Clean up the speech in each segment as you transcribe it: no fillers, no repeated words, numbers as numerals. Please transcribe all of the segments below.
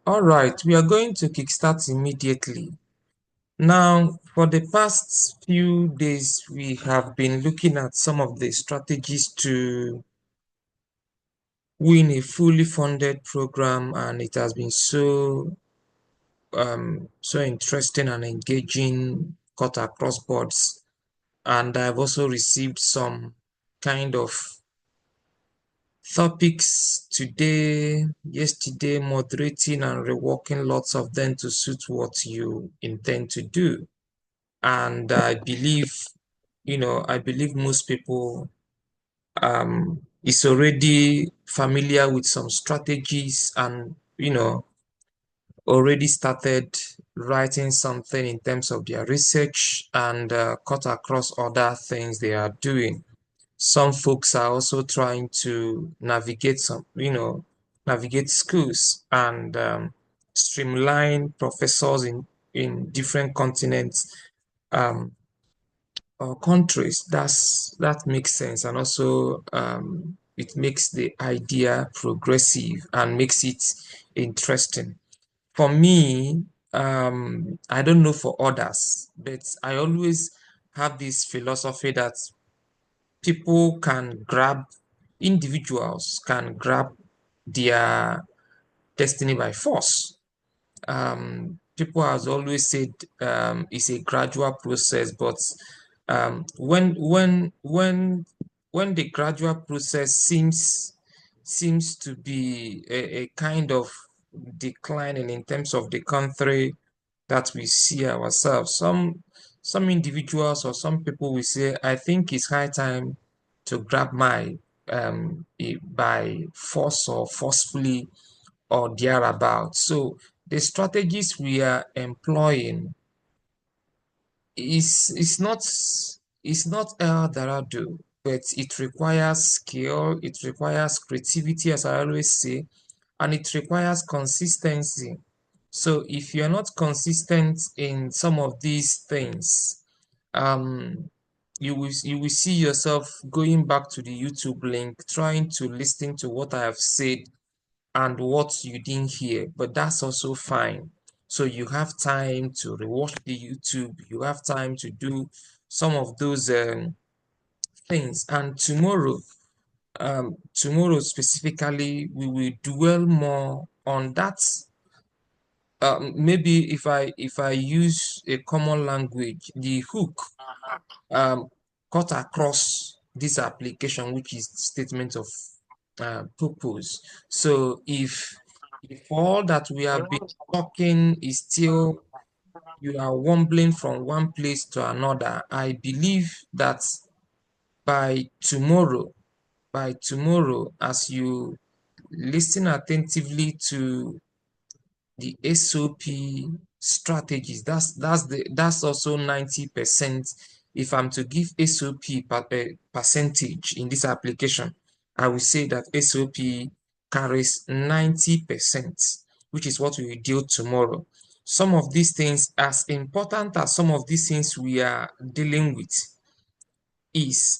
All right, we are going to kickstart immediately. Now, for the past few days, we have been looking at some of the strategies to win a fully funded program, and it has been so interesting and engaging, cut across boards. And I've also received some kind of topics today, yesterday, moderating and reworking lots of them to suit what you intend to do. And I believe most people is already familiar with some strategies and, already started writing something in terms of their research and cut across other things they are doing. Some folks are also trying to navigate schools and streamline professors in different continents um, or countries. That makes sense, and also it makes the idea progressive and makes it interesting. For me, I don't know for others, but I always have this philosophy that people can grab, individuals can grab their destiny by force. People has always said it's a gradual process, but when the gradual process seems to be a kind of declining in terms of the country that we see ourselves. Some individuals or some people will say, I think it's high time to grab my by force or forcefully or thereabout. So the strategies we are employing is not El Dorado, but it requires skill, it requires creativity, as I always say, and it requires consistency. So if you're not consistent in some of these things, um, you will see yourself going back to the YouTube link, trying to listen to what I have said and what you didn't hear, but that's also fine. So you have time to rewatch the YouTube, you have time to do some of those things. And tomorrow specifically, we will dwell more on that. Maybe if I use a common language, the hook um, cut across this application, which is statement of purpose. So if all that we have been talking is still you are wambling from one place to another, I believe that by tomorrow, as you listen attentively to the SOP strategies, that's also 90%. If I'm to give SOP percentage in this application, I will say that SOP carries 90%, which is what we will deal tomorrow. Some of these things, as important as some of these things we are dealing with,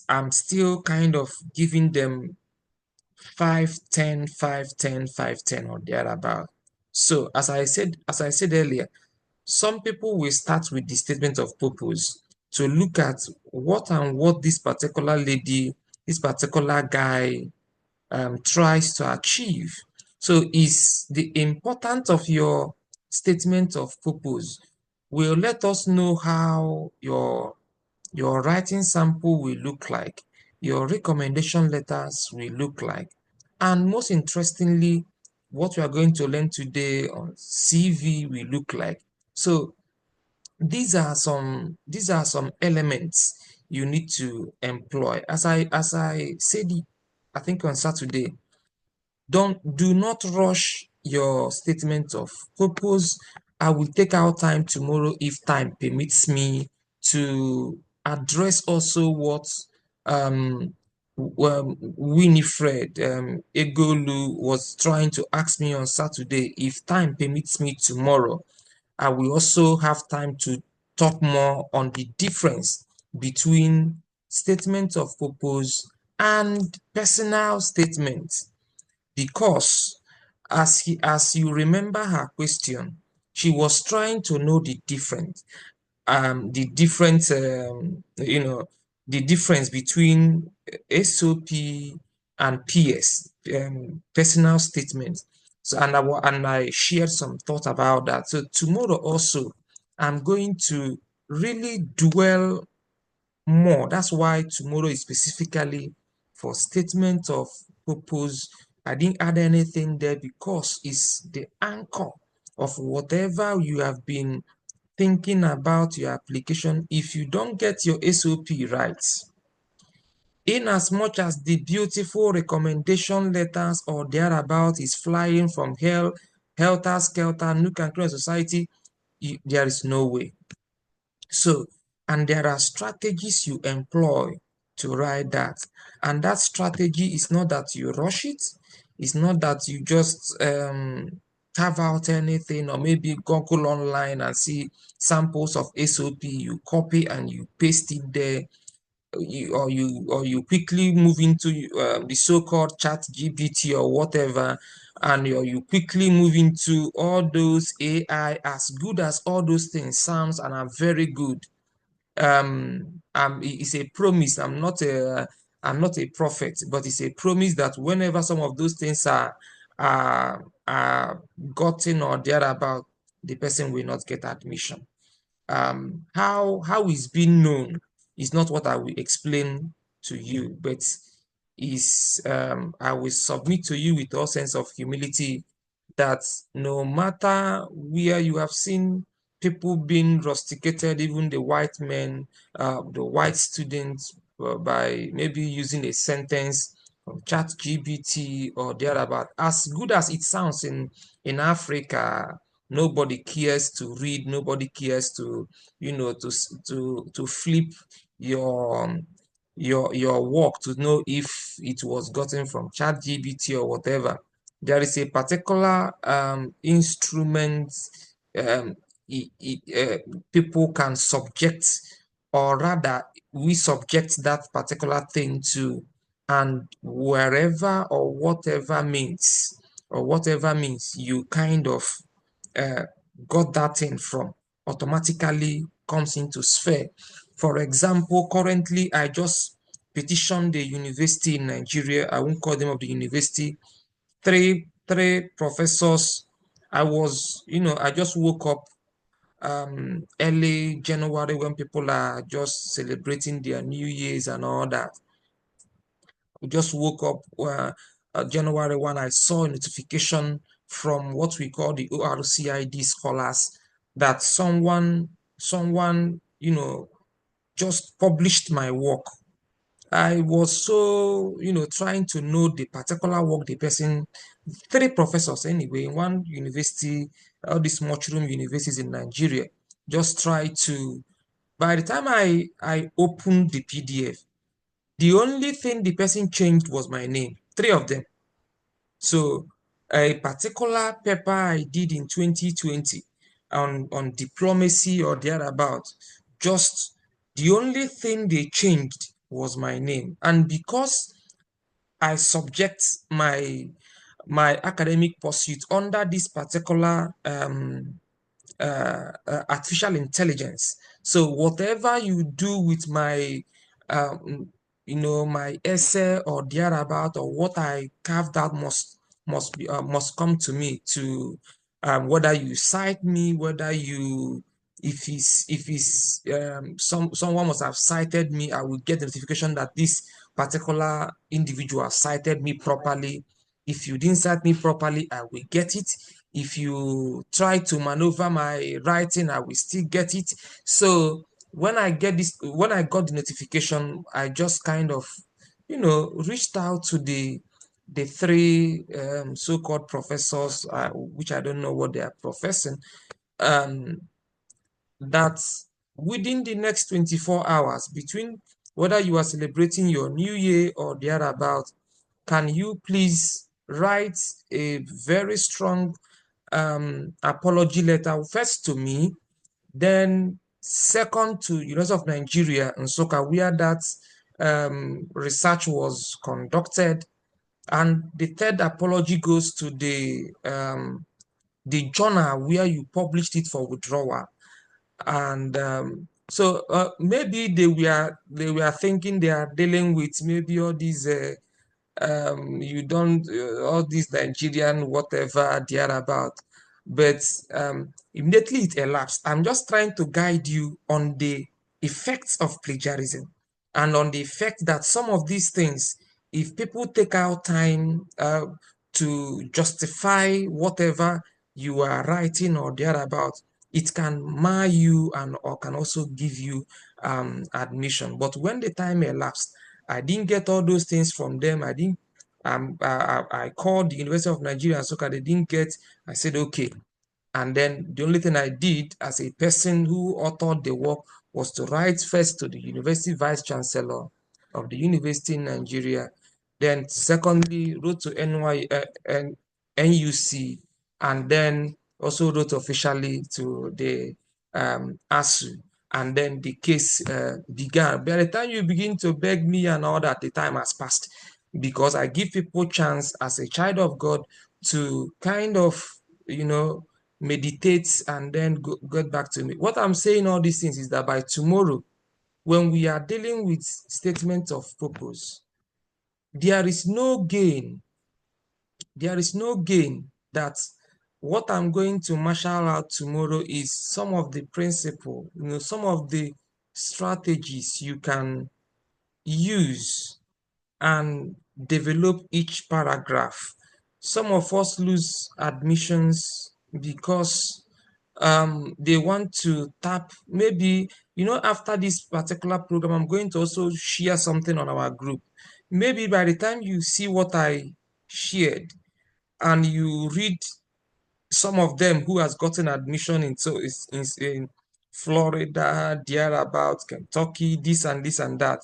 I'm still kind of giving them 5, 10, 5, 10, 5, 10 or thereabout. So as I said earlier, some people will start with the statement of purpose to look at what this particular lady, this particular guy tries to achieve. So is the importance of your statement of purpose will let us know how your writing sample will look like, your recommendation letters will look like, and most interestingly, what we are going to learn today on CV will look like. So these are some elements you need to employ. As I said, I think on Saturday, do not rush your statement of purpose. I will take out time tomorrow if time permits me to address also what um Winifred Egolu was trying to ask me on Saturday. If time permits me tomorrow, I will also have time to talk more on the difference between statement of purpose and personal statement, because As you remember her question, she was trying to know the different the difference between SOP and PS, personal statements. So and I shared some thought about that. So tomorrow also I'm going to really dwell more. That's why tomorrow is specifically for statement of purpose. I didn't add anything there because it's the anchor of whatever you have been thinking about your application. If you don't get your SOP right, in as much as the beautiful recommendation letters or thereabout is flying from hell, helter skelter, nook and cranny society, there is no way. So, and there are strategies you employ to write that. And that strategy is not that you rush it. It's not that you just carve out anything or maybe Google online and see samples of SOP, you copy and you paste it there. You quickly move into the so-called chat GPT or whatever, and you quickly move into all those AI. As good as all those things sounds and are very good, it's a promise. I'm not a prophet, but it's a promise that whenever some of those things are gotten or thereabout, the person will not get admission. How it's being known is not what I will explain to you, but is I will submit to you with all sense of humility that no matter where you have seen people being rusticated, even the white men, the white students, by maybe using a sentence from chat GBT or thereabout, as good as it sounds in Africa, nobody cares to read, nobody cares to to flip your your work to know if it was gotten from chat GBT or whatever. There is a particular instrument um, people can subject, or rather we subject that particular thing to, and wherever or whatever means you kind of uh, got that thing from, automatically comes into sphere. For example, currently I just petitioned the university in Nigeria. I won't call them of the university. Three professors. I just woke up early January when people are just celebrating their New Year's and all that. We just woke up January 1. I saw a notification from what we call the ORCID scholars that someone just published my work. I was so trying to know the particular work the person, three professors anyway, in one university, all these mushroom universities in Nigeria, just try to. By the time I opened the PDF, the only thing the person changed was my name. Three of them. So a particular paper I did in 2020 on diplomacy or thereabout, just the only thing they changed was my name. And because I subject my academic pursuit under this particular artificial intelligence. So whatever you do with my, um, my essay or thereabout, or what I carved out must come to me to, whether you cite me, whether you if it's someone must have cited me, I will get the notification that this particular individual cited me properly. If you didn't cite me properly, I will get it. If you try to maneuver my writing, I will still get it. So when I got the notification, I just kind of, reached out to the three so-called professors, which I don't know what they are professing, um, that within the next 24 hours, between whether you are celebrating your new year or thereabout, can you please write a very strong apology letter, first to me, then second to University of Nigeria in Soka, where that research was conducted, And the third apology goes to the journal where you published it for withdrawal. And maybe they were thinking they are dealing with maybe all these you don't all these Nigerian whatever they're about. But immediately it elapsed. I'm just trying to guide you on the effects of plagiarism and on the effect that some of these things, if people take out time to justify whatever you are writing or thereabout, it can mar you and or can also give you admission. But when the time elapsed, I didn't get all those things from them. I didn't. I called the University of Nigeria and Soka. They didn't get. I said okay, and then the only thing I did as a person who authored the work was to write first to the university vice chancellor of the university in Nigeria. Then secondly, wrote to NUC, and then also wrote officially to the ASU. And then the case began. By the time you begin to beg me and all that, the time has passed, because I give people chance as a child of God to kind of, meditate and then get back to me. What I'm saying all these things is that by tomorrow, when we are dealing with statements of purpose, there is no gain. There is no gain that what I'm going to marshal out tomorrow is some of the principle, some of the strategies you can use and develop each paragraph. Some of us lose admissions because they want to tap, maybe, after this particular program, I'm going to also share something on our group. Maybe by the time you see what I shared and you read some of them who has gotten admission into in Florida, thereabout, Kentucky, this and this and that,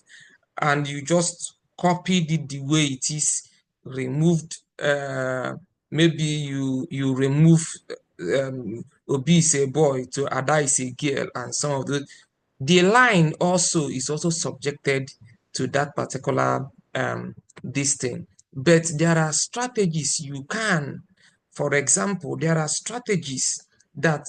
and you just copied it the way it is, removed, maybe you remove Obi is a boy to Ada is a girl, and some of the line also is also subjected to that particular this thing. But there are strategies you can, for example, there are strategies that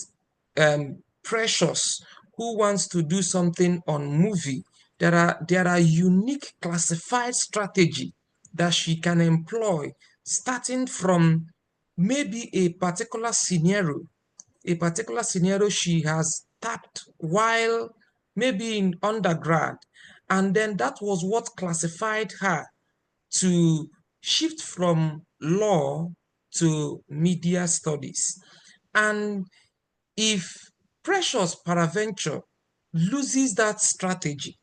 Precious, who wants to do something on movie, there are unique classified strategy that she can employ, starting from maybe a particular scenario she has tapped while maybe in undergrad, and then that was what classified her to shift from law to media studies. And if Precious peradventure loses that strategy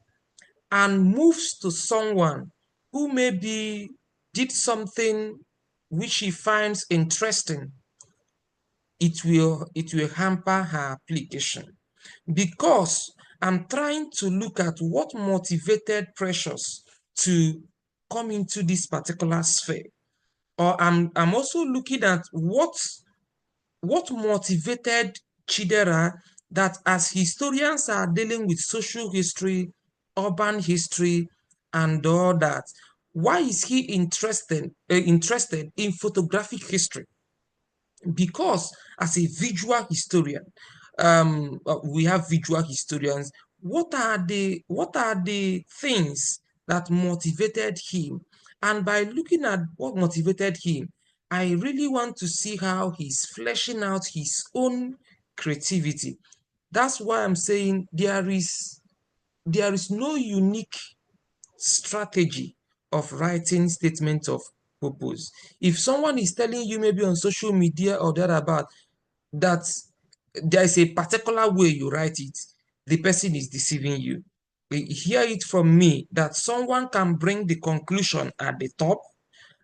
and moves to someone who maybe did something which she finds interesting, it will hamper her application, because I'm trying to look at what motivated Precious to come into this particular sphere, or I'm also looking at what motivated Chidera, that as historians are dealing with social history, urban history, and all that, why is he interested in photographic history? Because as a visual historian, we have visual historians. What are the things that motivated him? And by looking at what motivated him, I really want to see how he's fleshing out his own creativity. That's why I'm saying there is no unique strategy of writing statement of purpose. If someone is telling you maybe on social media or thereabout that there is a particular way you write it, the person is deceiving you. Hear it from me that someone can bring the conclusion at the top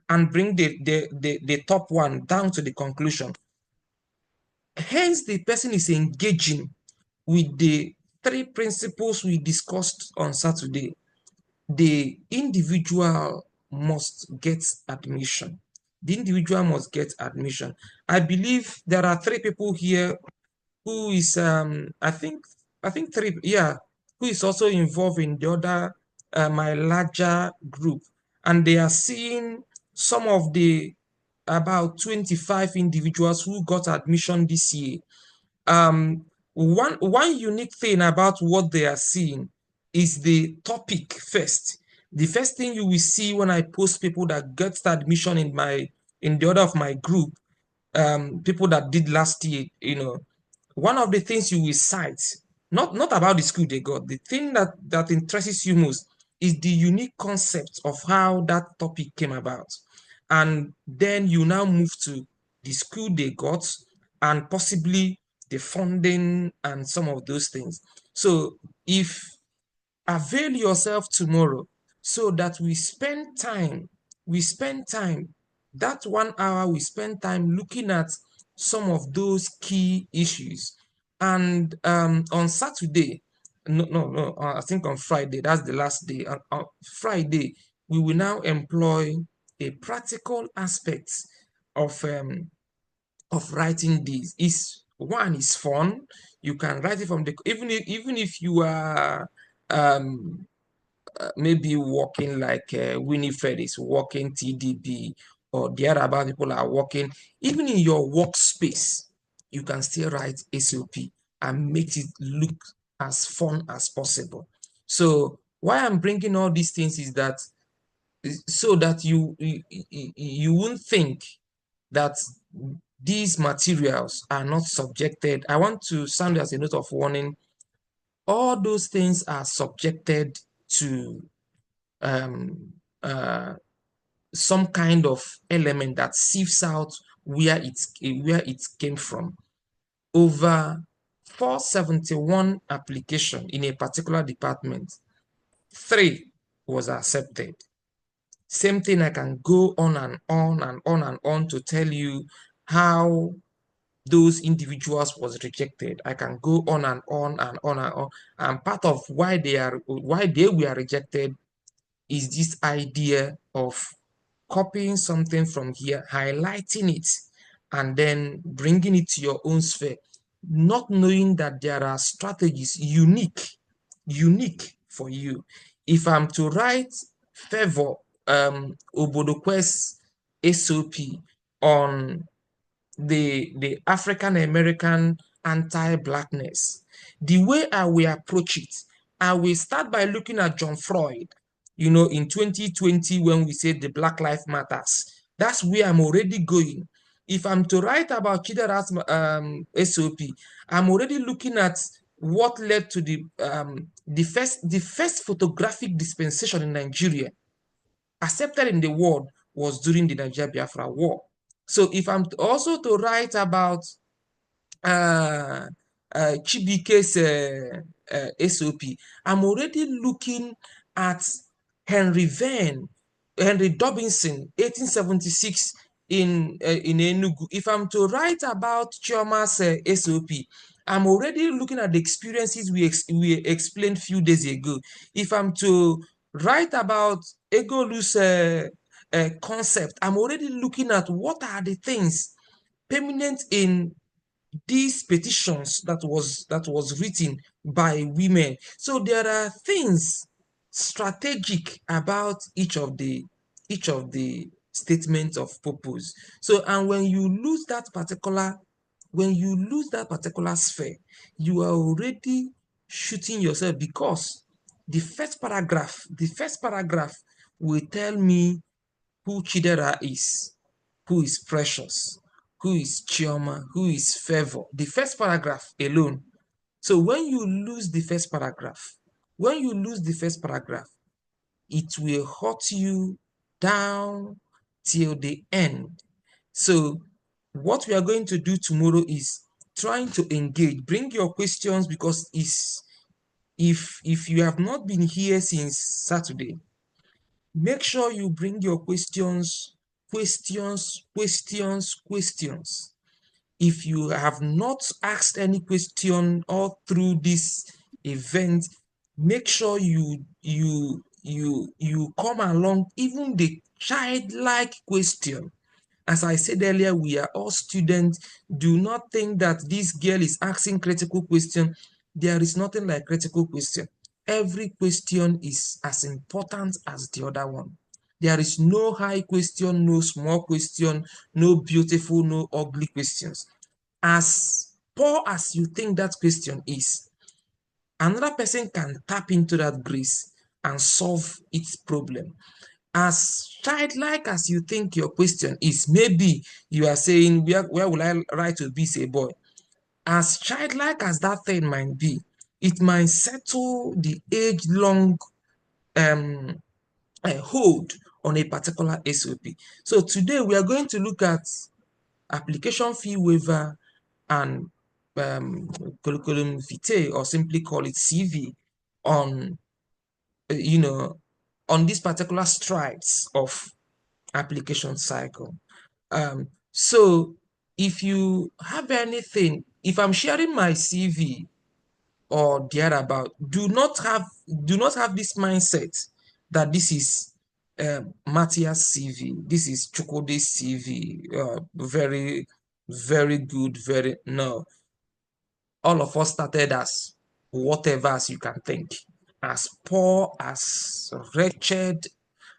and bring the top one down to the conclusion. Hence, the person is engaging with the three principles we discussed on Saturday. The individual must get admission. The individual must get admission. I believe there are three people here who is I think three, yeah, who is also involved in the other my larger group, and they are seeing some of the about 25 individuals who got admission this year, one unique thing about what they are seeing is the topic first. The first thing you will see when I post people that get admission in the order of my group, people that did last year, one of the things you will cite, not about the school they got, the thing that interests you most is the unique concept of how that topic came about. And then you now move to the school they got and possibly the funding and some of those things. So if avail yourself tomorrow so that we spend time that 1 hour, we spend time looking at some of those key issues. And on Saturday, no, I think on Friday, that's the last day. On Friday, we will now employ a practical aspect of writing this. Is one is fun. You can write it from the even if you are um maybe working like Winifred is working TDB, or the other about people are working, even in your workspace, you can still write SOP and make it look as fun as possible. So why I'm bringing all these things is that so that you won't think that these materials are not subjected. I want to sound as a note of warning. All those things are subjected to um, uh, some kind of element that sifts out where it came from. Over 471 application in a particular department, 3 was accepted. Same thing, I can go on and on and on and on to tell you how those individuals was rejected. I can go on and on and on and on. And part of why they were rejected is this idea of copying something from here, highlighting it, and then bringing it to your own sphere, not knowing that there are strategies unique for you. If I'm to write favor Obodokwe's SOP on the African American anti-blackness, the way I will approach it, I will start by looking at John Floyd, in 2020 when we said the Black Lives Matters. That's where I'm already going. If I'm to write about Chidera's SOP, I'm already looking at what led to the first photographic dispensation in Nigeria accepted in the world was during the Nigeria Biafra War. So if I'm also to write about uh, Chibike's SOP, I'm already looking at Henry Venn, Henry Dobinson, 1876 in Enugu. If I'm to write about Chioma's SOP, I'm already looking at the experiences we explained few days ago. If I'm to write about Egolu's concept, I'm already looking at what are the things permanent in these petitions that was written by women. So there are things strategic about each of the statements of purpose. So, and when you lose that particular sphere, you are already shooting yourself, because the first paragraph will tell me who Chidera is, who is Precious, who is Chioma, who is Favor. The first paragraph alone. So when you lose the first paragraph, it will hurt you down till the end. So what we are going to do tomorrow is trying to engage. Bring your questions, because if you have not been here since Saturday, make sure you bring your questions, questions, questions, questions. If you have not asked any question all through this event, make sure you come along, even the childlike question. As I said earlier, we are all students. Do not think that this girl is asking critical question. There is nothing like critical question. Every question is as important as the other one. There is no high question, no small question, no beautiful, no ugly questions. As poor as you think that question is, another person can tap into that grace and solve its problem. As childlike as you think your question is, maybe you are saying, where will I write to be a boy? As childlike as that thing might be, it might settle the age-long um, hold on a particular SOP. So today we are going to look at application fee waiver and curriculum vitae, or simply call it CV, on on these particular strides of application cycle. So if you have anything, if I'm sharing my CV or thereabout, do not have this mindset that this is Matthias CV, this is Chukode's CV, very, very good, very no. All of us started as whatever as you can think, as poor, as wretched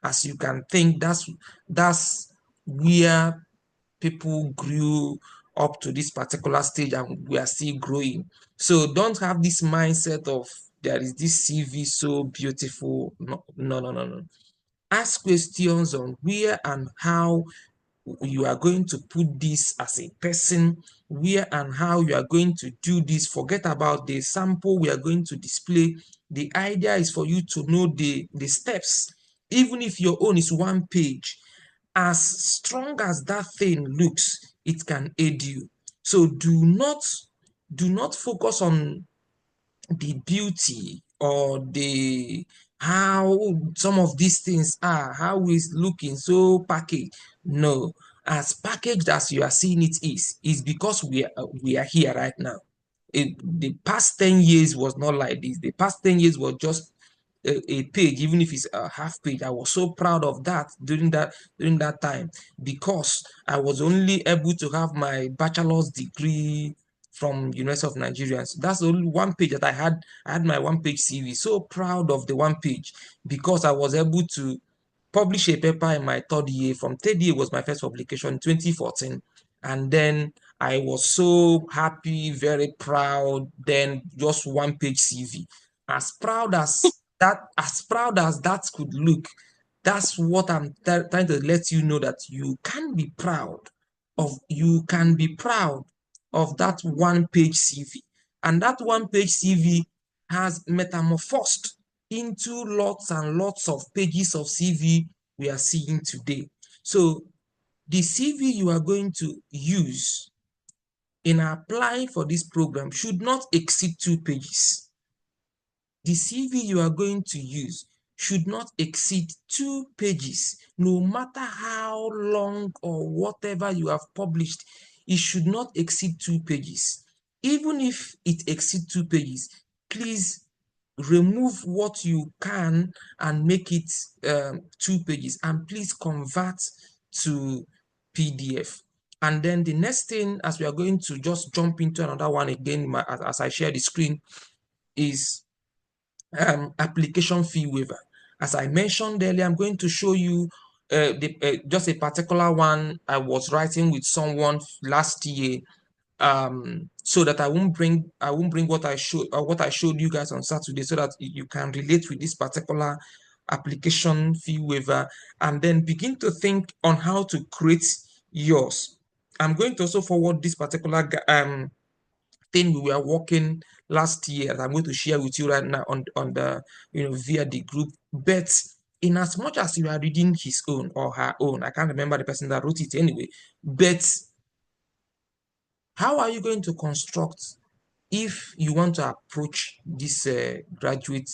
as you can think. That's where people grew up to this particular stage, and we are still growing. So don't have this mindset of there is this CV so beautiful. No, no, no, no, no. Ask questions on where and how you are going to put this as a person, where and how you are going to do this. Forget about the sample we are going to display. The idea is for you to know the steps. Even if your own is one page, as strong as that thing looks, it can aid you. So do not focus on the beauty or the how some of these things are, how it's looking so packaged. No, as packaged as you are seeing it is because we are here right now. The past 10 years was not like this. The past 10 years was just a page, even if it's a half page. I was so proud of that during that time, because I was only able to have my bachelor's degree from University of Nigeria. So that's the only one page that I had. I had my one page CV. So proud of the one page, because I was able to publish a paper in my third year. From third year was my first publication, 2014. And then I was so happy, very proud. Then just one page CV. As proud as that could look, that's what I'm trying to let you know, that you can be proud of that one page CV. And that one page CV has metamorphosed into lots and lots of pages of CV we are seeing today. So the CV you are going to use in applying for this program should not exceed 2 pages. The CV you are going to use should not exceed 2 pages. No matter how long or whatever you have published, it should not exceed 2 pages. Even if it exceeds 2 pages, please remove what you can and make it 2 pages, and please convert to PDF. And then the next thing, as we are going to just jump into another one again, as I share the screen, is application fee waiver. As I mentioned earlier, I'm going to show you just a particular one I was writing with someone last year, so that I won't bring what I showed you guys on Saturday, so that you can relate with this particular application fee waiver, and then begin to think on how to create yours. I'm going to also forward this particular thing we were working last year that I'm going to share with you right now on the via the group. But in as much as you are reading his own or her own, I can't remember the person that wrote it anyway. But how are you going to construct, if you want to approach this graduate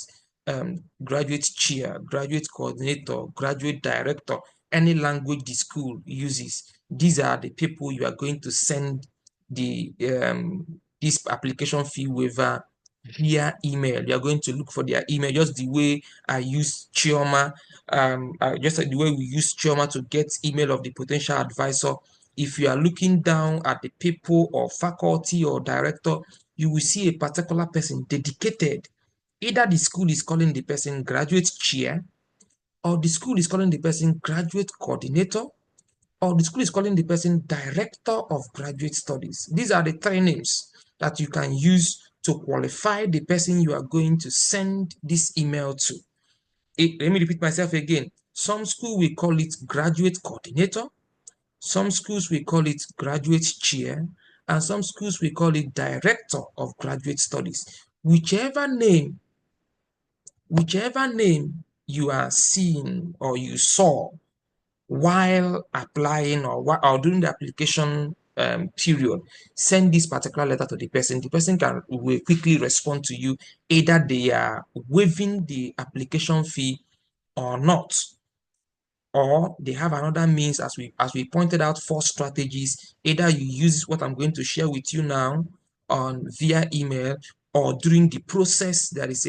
chair, graduate coordinator, graduate director, any language the school uses? These are the people you are going to send the this application fee waiver via email. You are going to look for their email, just the way I use Chioma, just like the way we use Chioma to get email of the potential advisor. If you are looking down at the people or faculty or director, you will see a particular person dedicated. Either the school is calling the person graduate chair, or the school is calling the person graduate coordinator, or the school is calling the person director of graduate studies. These are the three names that you can use to qualify the person you are going to send this email to. Let me repeat myself again. Some school will call it graduate coordinator, some schools will call it graduate chair, and some schools will call it director of graduate studies. Whichever name you are seeing or you saw while applying or during the application period, send this particular letter to the person. The person will quickly respond to you, either they are waiving the application fee or not, or they have another means. As we pointed out, 4 strategies. Either you use what I'm going to share with you now on via email, or during the process. There is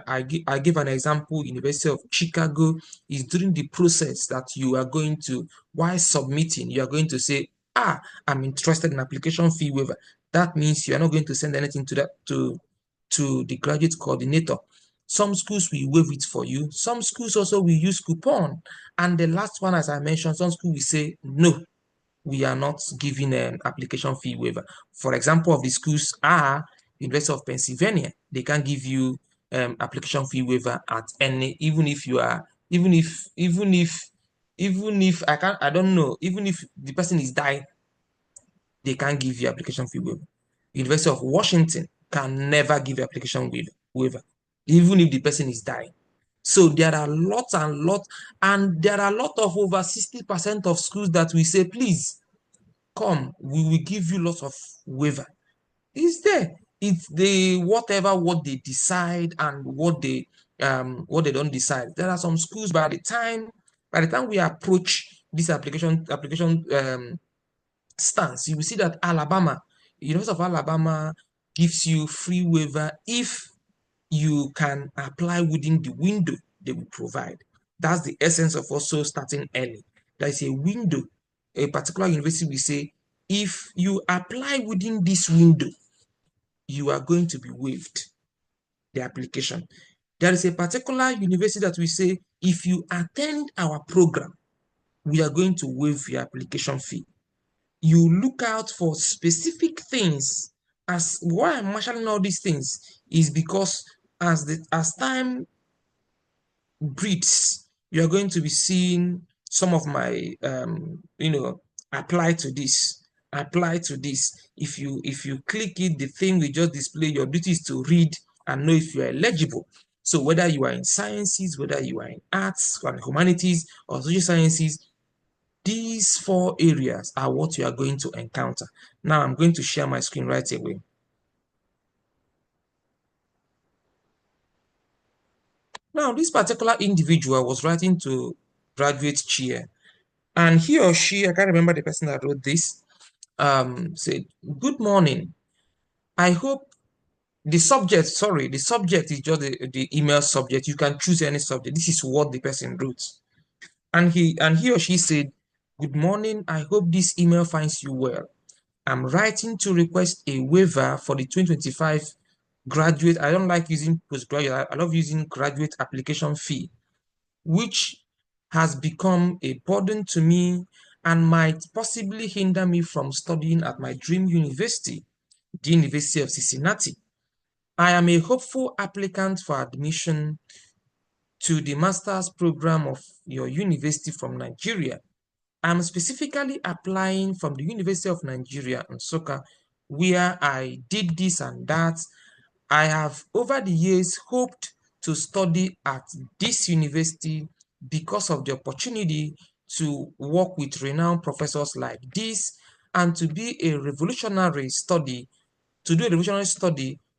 I give an example. University of Chicago is during the process that you are going to, while submitting, you are going to say, I'm interested in application fee waiver. That means you are not going to send anything to the graduate coordinator. Some schools will waive it for you. Some schools also will use coupon. And the last one, as I mentioned, some schools will say, no, we are not giving an application fee waiver. For example, of the schools are University of Pennsylvania. They can give you application fee waiver at any, even if I don't know, even if the person is dying, they can't give you application fee waiver. University of Washington can never give you application waiver, even if the person is dying. So there are lots and lots, and there are a lot of over 60% of schools that we say, please come, we will give you lots of waiver. It's there. It's what they decide and what they don't decide. There are some schools by the time we approach this application stance, you will see that University of Alabama gives you free waiver if you can apply within the window they will provide. That's the essence of also starting early. There is a window. A particular university will say, if you apply within this window, you are going to be waived the application. There is a particular university that we say, if you attend our program, we are going to waive your application fee. You look out for specific things. As why I'm marshalling all these things is because as time breeds, you're going to be seeing some of my apply to this, apply to this. If you click it, the thing will just display. Your duty is to read and know if you are eligible. So whether you are in sciences, whether you are in arts and humanities or social sciences, these 4 areas are what you are going to encounter. Now I'm going to share my screen right away. Now, this particular individual was writing to graduate chair, and he or she, I can't remember the person that wrote this, said, good morning. I hope the subject is just the email subject. You can choose any subject. This is what the person wrote. And he or she said, good morning. I hope this email finds you well. I'm writing to request a waiver for the 2025 graduate. I don't like using postgraduate. I love using graduate application fee, which has become a burden to me and might possibly hinder me from studying at my dream university, the University of Cincinnati. I am a hopeful applicant for admission to the master's program of your university from Nigeria. I'm specifically applying from the University of Nigeria in Nsukka, where I did this and that. I have over the years hoped to study at this university because of the opportunity to work with renowned professors like this and to do a revolutionary study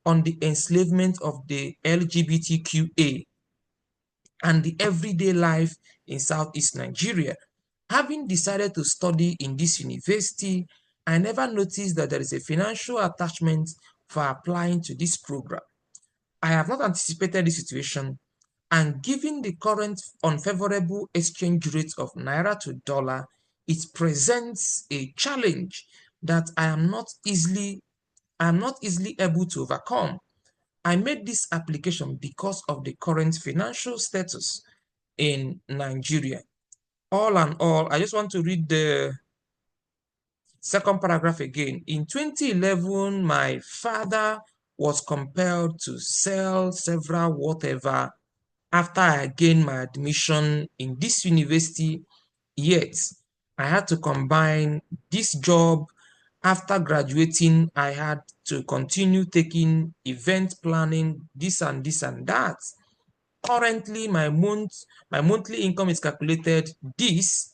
on the enslavement of the LGBTQA and the everyday life in Southeast Nigeria. Having decided to study in this university, I never noticed that there is a financial attachment for applying to this program. I have not anticipated this situation, and given the current unfavorable exchange rate of naira to dollar, it presents a challenge that I am not easily able to overcome. I made this application because of the current financial status in Nigeria. All in all, I just want to read the second paragraph again. In 2011, my father was compelled to sell several whatever after I gained my admission in this university. Yet, I had to combine this job. After graduating, I had to continue taking event planning, this and this and that. Currently, my monthly income is calculated this,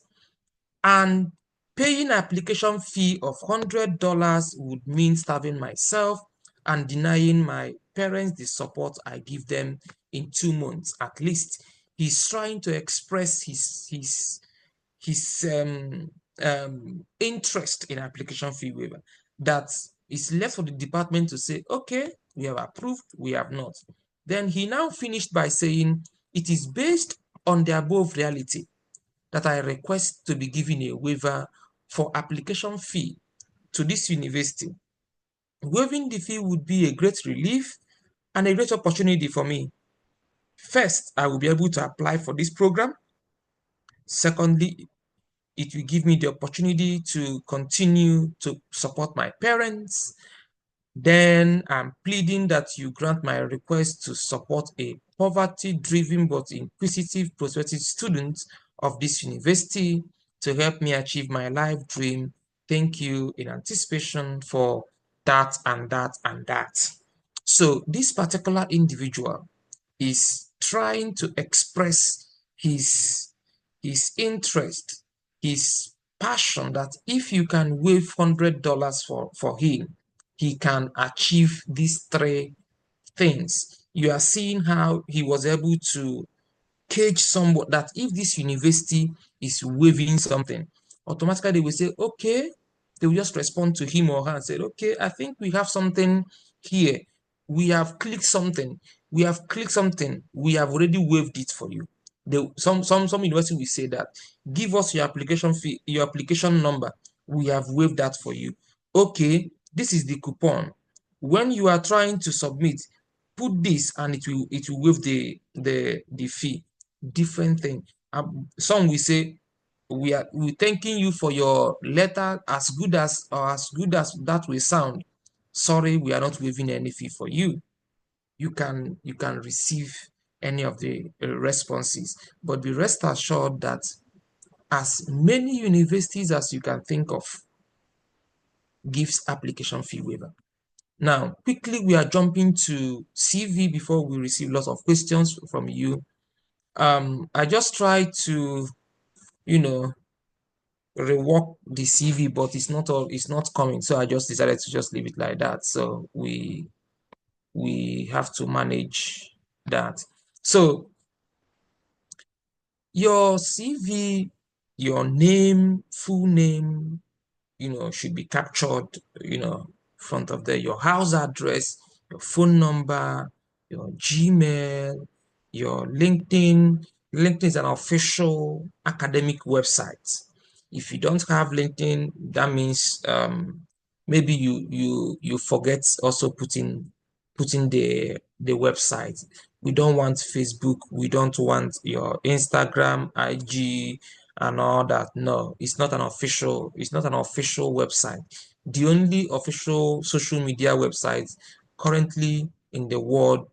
and paying application fee of $100 would mean starving myself and denying my parents the support I give them in 2 months at least. He's trying to express his interest in application fee waiver. That is left for the department to say, okay, we have approved, we have not. Then he now finished by saying, it is based on the above reality that I request to be given a waiver for application fee to this university. Waiving the fee would be a great relief and a great opportunity for me. First, I will be able to apply for this program. Secondly, it will give me the opportunity to continue to support my parents. Then I'm pleading that you grant my request to support a poverty-driven but inquisitive prospective student of this university to help me achieve my life dream. Thank you in anticipation for that and that and that. So this particular individual is trying to express his interest, his passion, that if you can waive $100 for him, he can achieve these three things. You are seeing how he was able to cage somewhat that if this university is waiving something, automatically they will say, okay, they will just respond to him or her and say, okay, I think we have something here. We have clicked something. We have clicked something. We have already waived it for you. Some university will say that, give us your application fee, your application number. We have waived that for you. Okay, this is the coupon. When you are trying to submit, put this and it will waive the fee. Different thing. Some will say, we thanking you for your letter, as good as that will sound. Sorry, we are not waiving any fee for you. You can receive any of the responses, but be rest assured that as many universities as you can think of gives application fee waiver. Now, quickly, we are jumping to CV before we receive lots of questions from you. I just try to, rework the CV, but it's not coming. So I just decided to just leave it like that. So we have to manage that. So your CV, your name, full name, should be captured, front of there, your house address, your phone number, your Gmail, your LinkedIn. LinkedIn is an official academic website. If you don't have LinkedIn, that means maybe you forget also putting the website. We don't want Facebook. We don't want your Instagram, IG, and all that. No, it's not an official website. The only official social media website currently in the world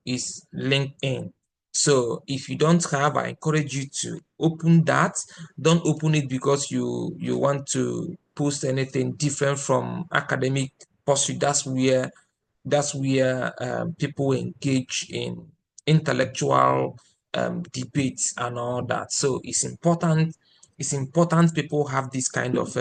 is LinkedIn. So if you don't have, I encourage you to open that. Don't open it because you want to post anything different from academic pursuit. That's where people engage in intellectual debates and all that. So it's important. It's important people have this kind of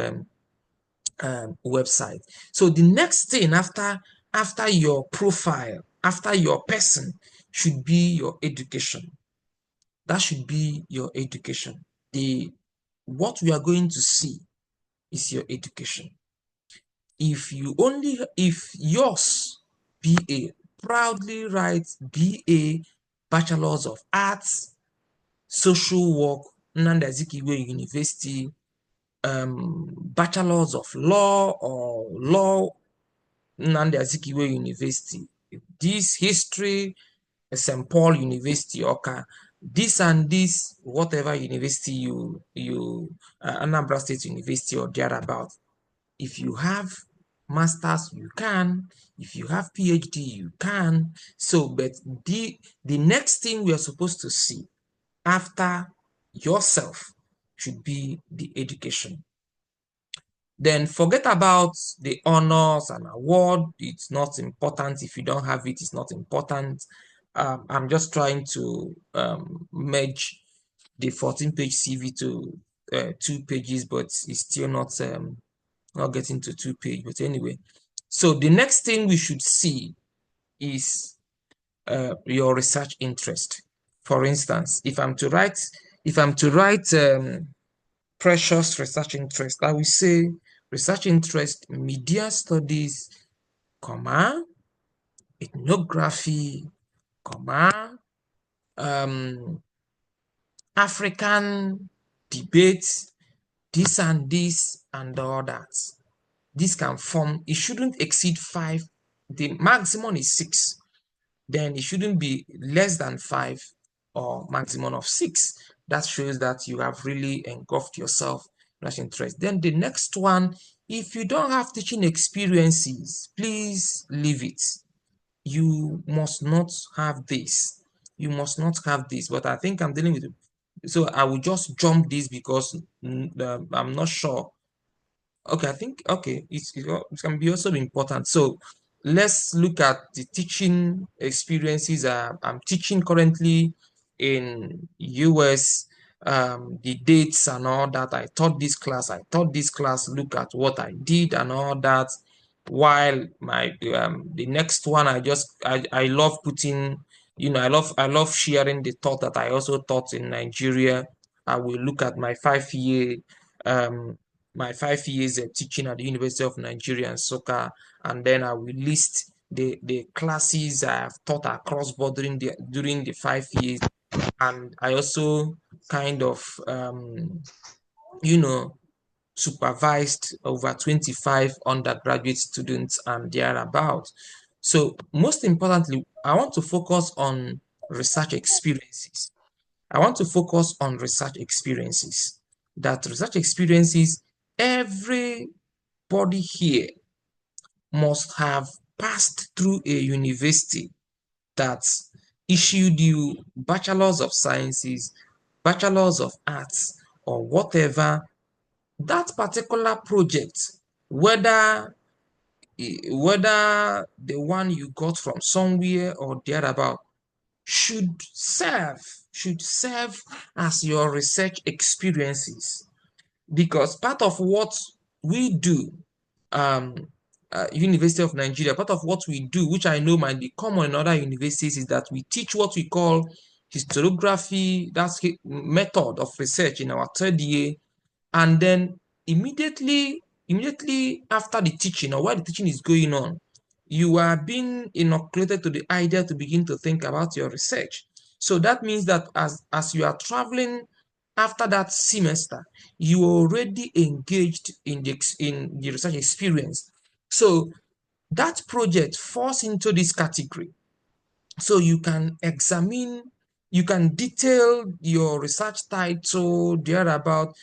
website. So the next thing after your profile, after your person, should be your education. That should be your education. The What we are going to see is your education. If yours BA, proudly write BA, Bachelors of Arts, Social Work, Nnamdi Azikiwe University, Bachelors of Law or Law, Nnamdi Azikiwe University. This History, St. Paul University, Oka. this and this, whatever university Anambra State University or thereabout. If you have masters, you can. If you have PhD, you can. So, but the next thing we are supposed to see after yourself should be the education. Then forget about the honors and award. It's not important. If you don't have it, it's not important. I'm just trying to merge the 14-page CV to 2 pages, but it's still not getting to 2 page. But anyway, so the next thing we should see is your research interest. For instance, if I'm to write precious research interest, I will say research interest, media studies, comma, ethnography, comma, um, African debates, this and this and all that. This can form, it shouldn't exceed 5. The maximum is 6. Then it shouldn't be less than 5 or maximum of 6. That shows that you have really engulfed yourself in that interest. Then the next one, if you don't have teaching experiences, please leave it. You must not have this. You must not have this. But I think I'm dealing with it. So I will just jump this because I'm not sure. Okay, I think okay, it can be also important. So let's look at the teaching experiences. I'm teaching currently in US. The dates and all that. I taught this class. I taught this class. Look at what I did and all that. While my the next one, I love putting. I love sharing the thought that I also taught in Nigeria. I will look at um, my 5 years teaching at the University of Nigeria in Soka, and then I will list the classes I have taught across board during the 5 years, and I also kind of you know supervised over 25 undergraduate students and thereabout. So most importantly, I want to focus on research experiences. I want to focus on research experiences. That research experiences, everybody here must have passed through a university that issued you bachelors of sciences, bachelors of arts, or whatever. That particular project, whether whether the one you got from somewhere or thereabout, should serve as your research experiences, because part of what we do, um University of Nigeria, part of what we do, which I know might be common in other universities, is that we teach what we call historiography. That's method of research in our 3rd year. And then immediately after the teaching, or while the teaching is going on, you are being inoculated to the idea to begin to think about your research. So that means that as you are traveling after that semester, you are already engaged in the research experience. So that project falls into this category. So you can you can detail your research title thereabout.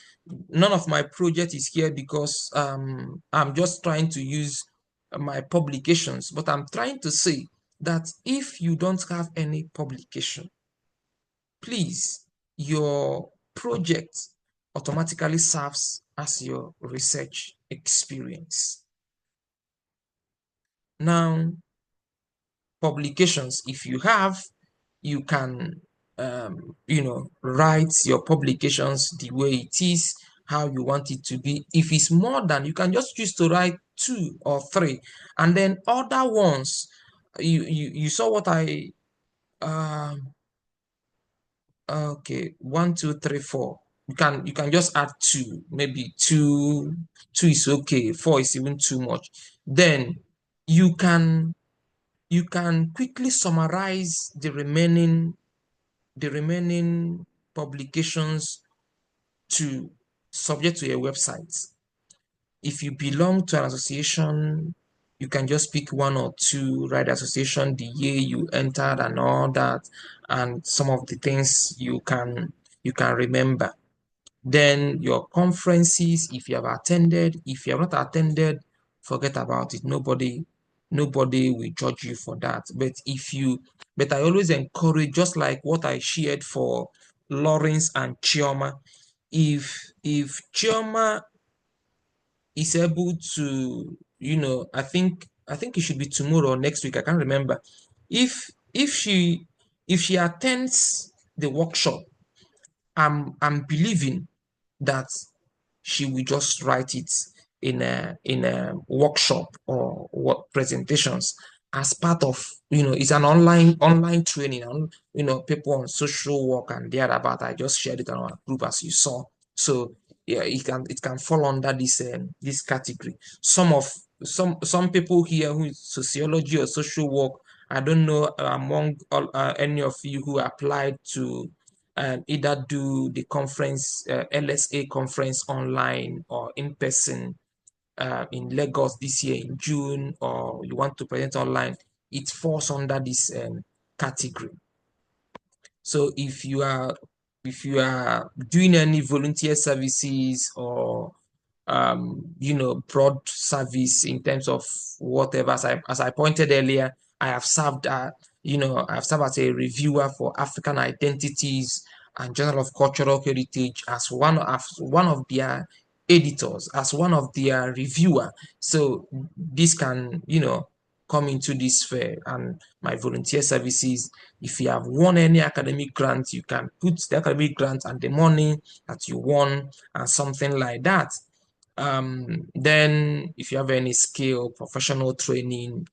None of my project is here because I'm just trying to use my publications, but I'm trying to say that if you don't have any publication, please, your project automatically serves as your research experience. Now, publications, if you have, you can write your publications the way it is, how you want it to be. If it's more than, you can just choose to write 2 or 3, and then other ones, you saw what I okay, 1 2 3 4, you can just add 2, maybe 2 is okay, 4 is even too much. Then you can quickly summarize the remaining publications to subject to a website. If you belong to an association, You can just pick one or two, write association, the year you entered and all that, and some of the things you can remember. Then your conferences, if you have attended, if you have not attended, forget about it. Nobody will judge you for that. But I always encourage, just like what I shared for Lawrence and Chioma, if Chioma is able to, I think it should be tomorrow or next week, I can't remember. If she attends the workshop, I'm believing that she will just write it in a workshop or what presentations as part of, it's an online training on, people on social work and thereabout. I just shared it on our group as you saw. So yeah, it can fall under this category. Some people here who is sociology or social work, I don't know among all, any of you who applied to either do the conference, LSA conference online or in person in Lagos this year in June, or you want to present online, it falls under this category. So if you are doing any volunteer services or broad service in terms of whatever, as I pointed earlier, I have served as a reviewer for African identities and Journal of Cultural Heritage as one of their editors, as one of their reviewer. So this can come into this sphere, and my volunteer services. If you have won any academic grant, you can put the academic grant and the money that you won and something like that. Then if you have any skill, professional training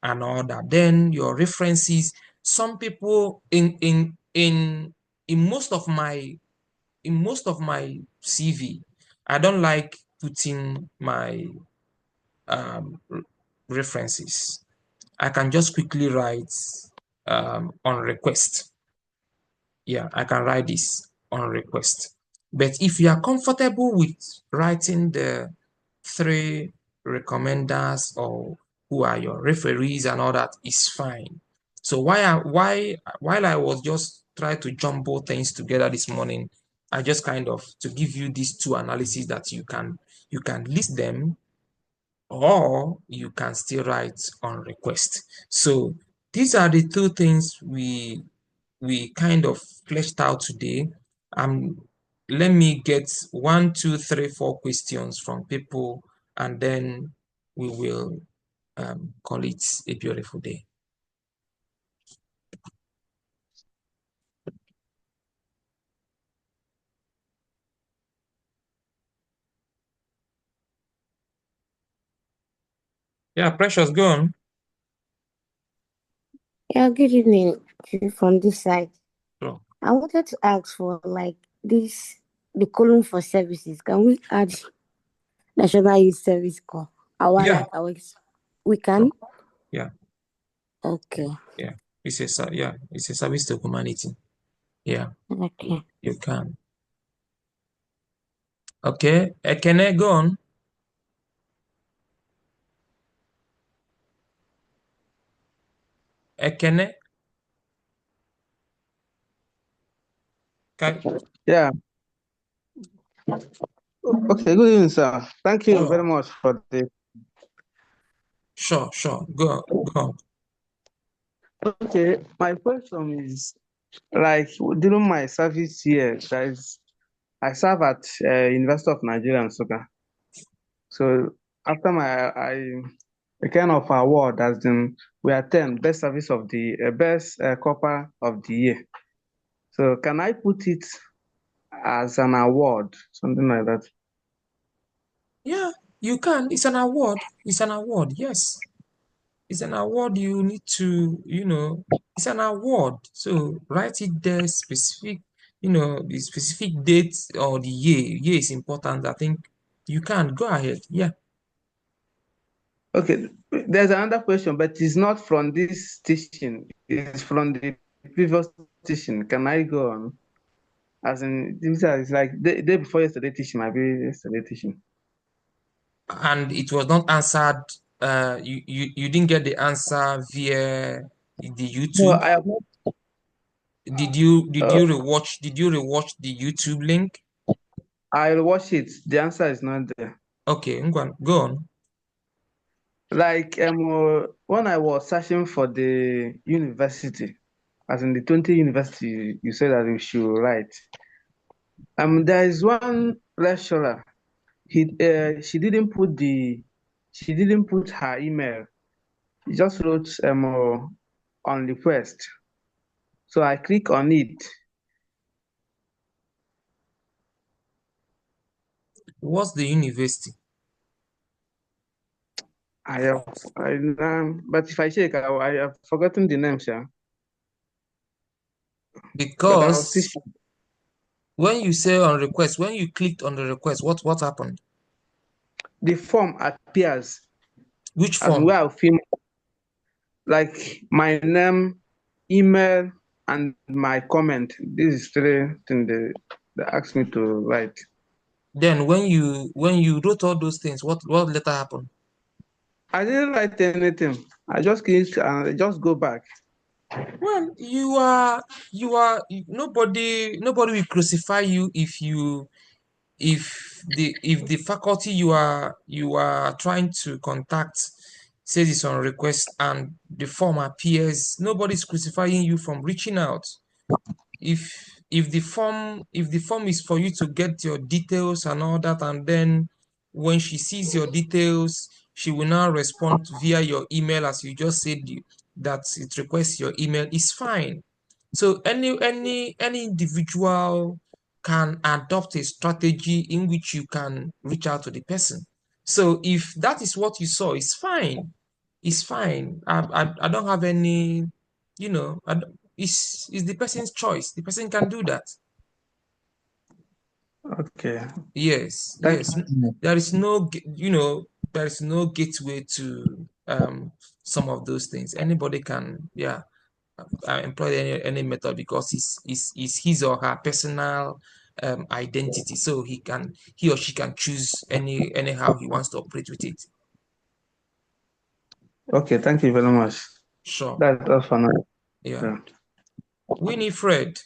and all that, then your references. Some people in most of my CV, I don't like putting my references. I can just quickly write on request. Yeah, I can write this on request. But if you are comfortable with writing the three recommenders or who are your referees and all that, is fine. So while I was just trying to jumble things together this morning, I just kind of to give you these two analyses that you can list them, or you can still write on request. So these are the two things we kind of fleshed out today. Let me get one, two, three, four questions from people, and then we will call it a beautiful day. Yeah, Precious, go on. Yeah, good evening from this side. Sure. I wanted to ask for like this the column for services. Can we add National Youth Service Corps? Yeah, We sure. can? Yeah, Okay. yeah. It's a service to humanity. Yeah, Okay. you can. Okay, Ekene, go on. Ekene, Yeah. Okay. Good evening, sir. Thank you very sure, much for the. sure. Go on. Okay. My question is like during my service here, guys, I serve at University of Nigeria in Nsukka. So after a kind of award has been we attend best service of the best corper of the year. So can I put it as an award, something like that? Yeah, you can. It's an award. It's an award. Yes. It's an award. You need to, it's an award. So write it there, specific, the specific date or the year. Year is important. I think you can go ahead. Yeah. Okay, there's another question, but it's not from this teaching. It's from the previous teaching. Can I go on? As in, this is like day before yesterday teaching, might be yesterday teaching. And it was not answered you didn't get the answer via the No, YouTube? I have not. Did Uh, you rewatch the YouTube link? I'll watch it. The answer is not there. Okay, go on. Like when I was searching for the university, as in the 20 university you said that we should write. There is one lecturer. She didn't put her email. She just wrote on request. So I click on it. What's the university? But if I check, I have forgotten the name, sir. But I'll still Because check. when you say on request, when you clicked on the request, what happened? The form appears Which as in form? where I fill like my name, email, and my comment. This is three things they asked me to write. Then when you wrote all those things, what later happened? I didn't write anything. I just click and I just go back. Well, nobody will crucify you if the faculty you are trying to contact says it's on request and the form appears, nobody's crucifying you from reaching out. If the form is for you to get your details and all that, and then when she sees your details, she will now respond via your email as you just said that it requests your email, is fine. So any individual can adopt a strategy in which you can reach out to the person. So if that is what you saw, it's fine. It's fine. I don't have any, it's the person's choice. The person can do that. Okay. Yes, Thank yes. you. There is no, there is no gateway to some of those things. Anybody can, yeah, employ any method because it's his or her personal identity. So he or she can choose anyhow he wants to operate with it. Okay, thank you very much. Sure. That's all for now. Yeah. Yeah. Winifred.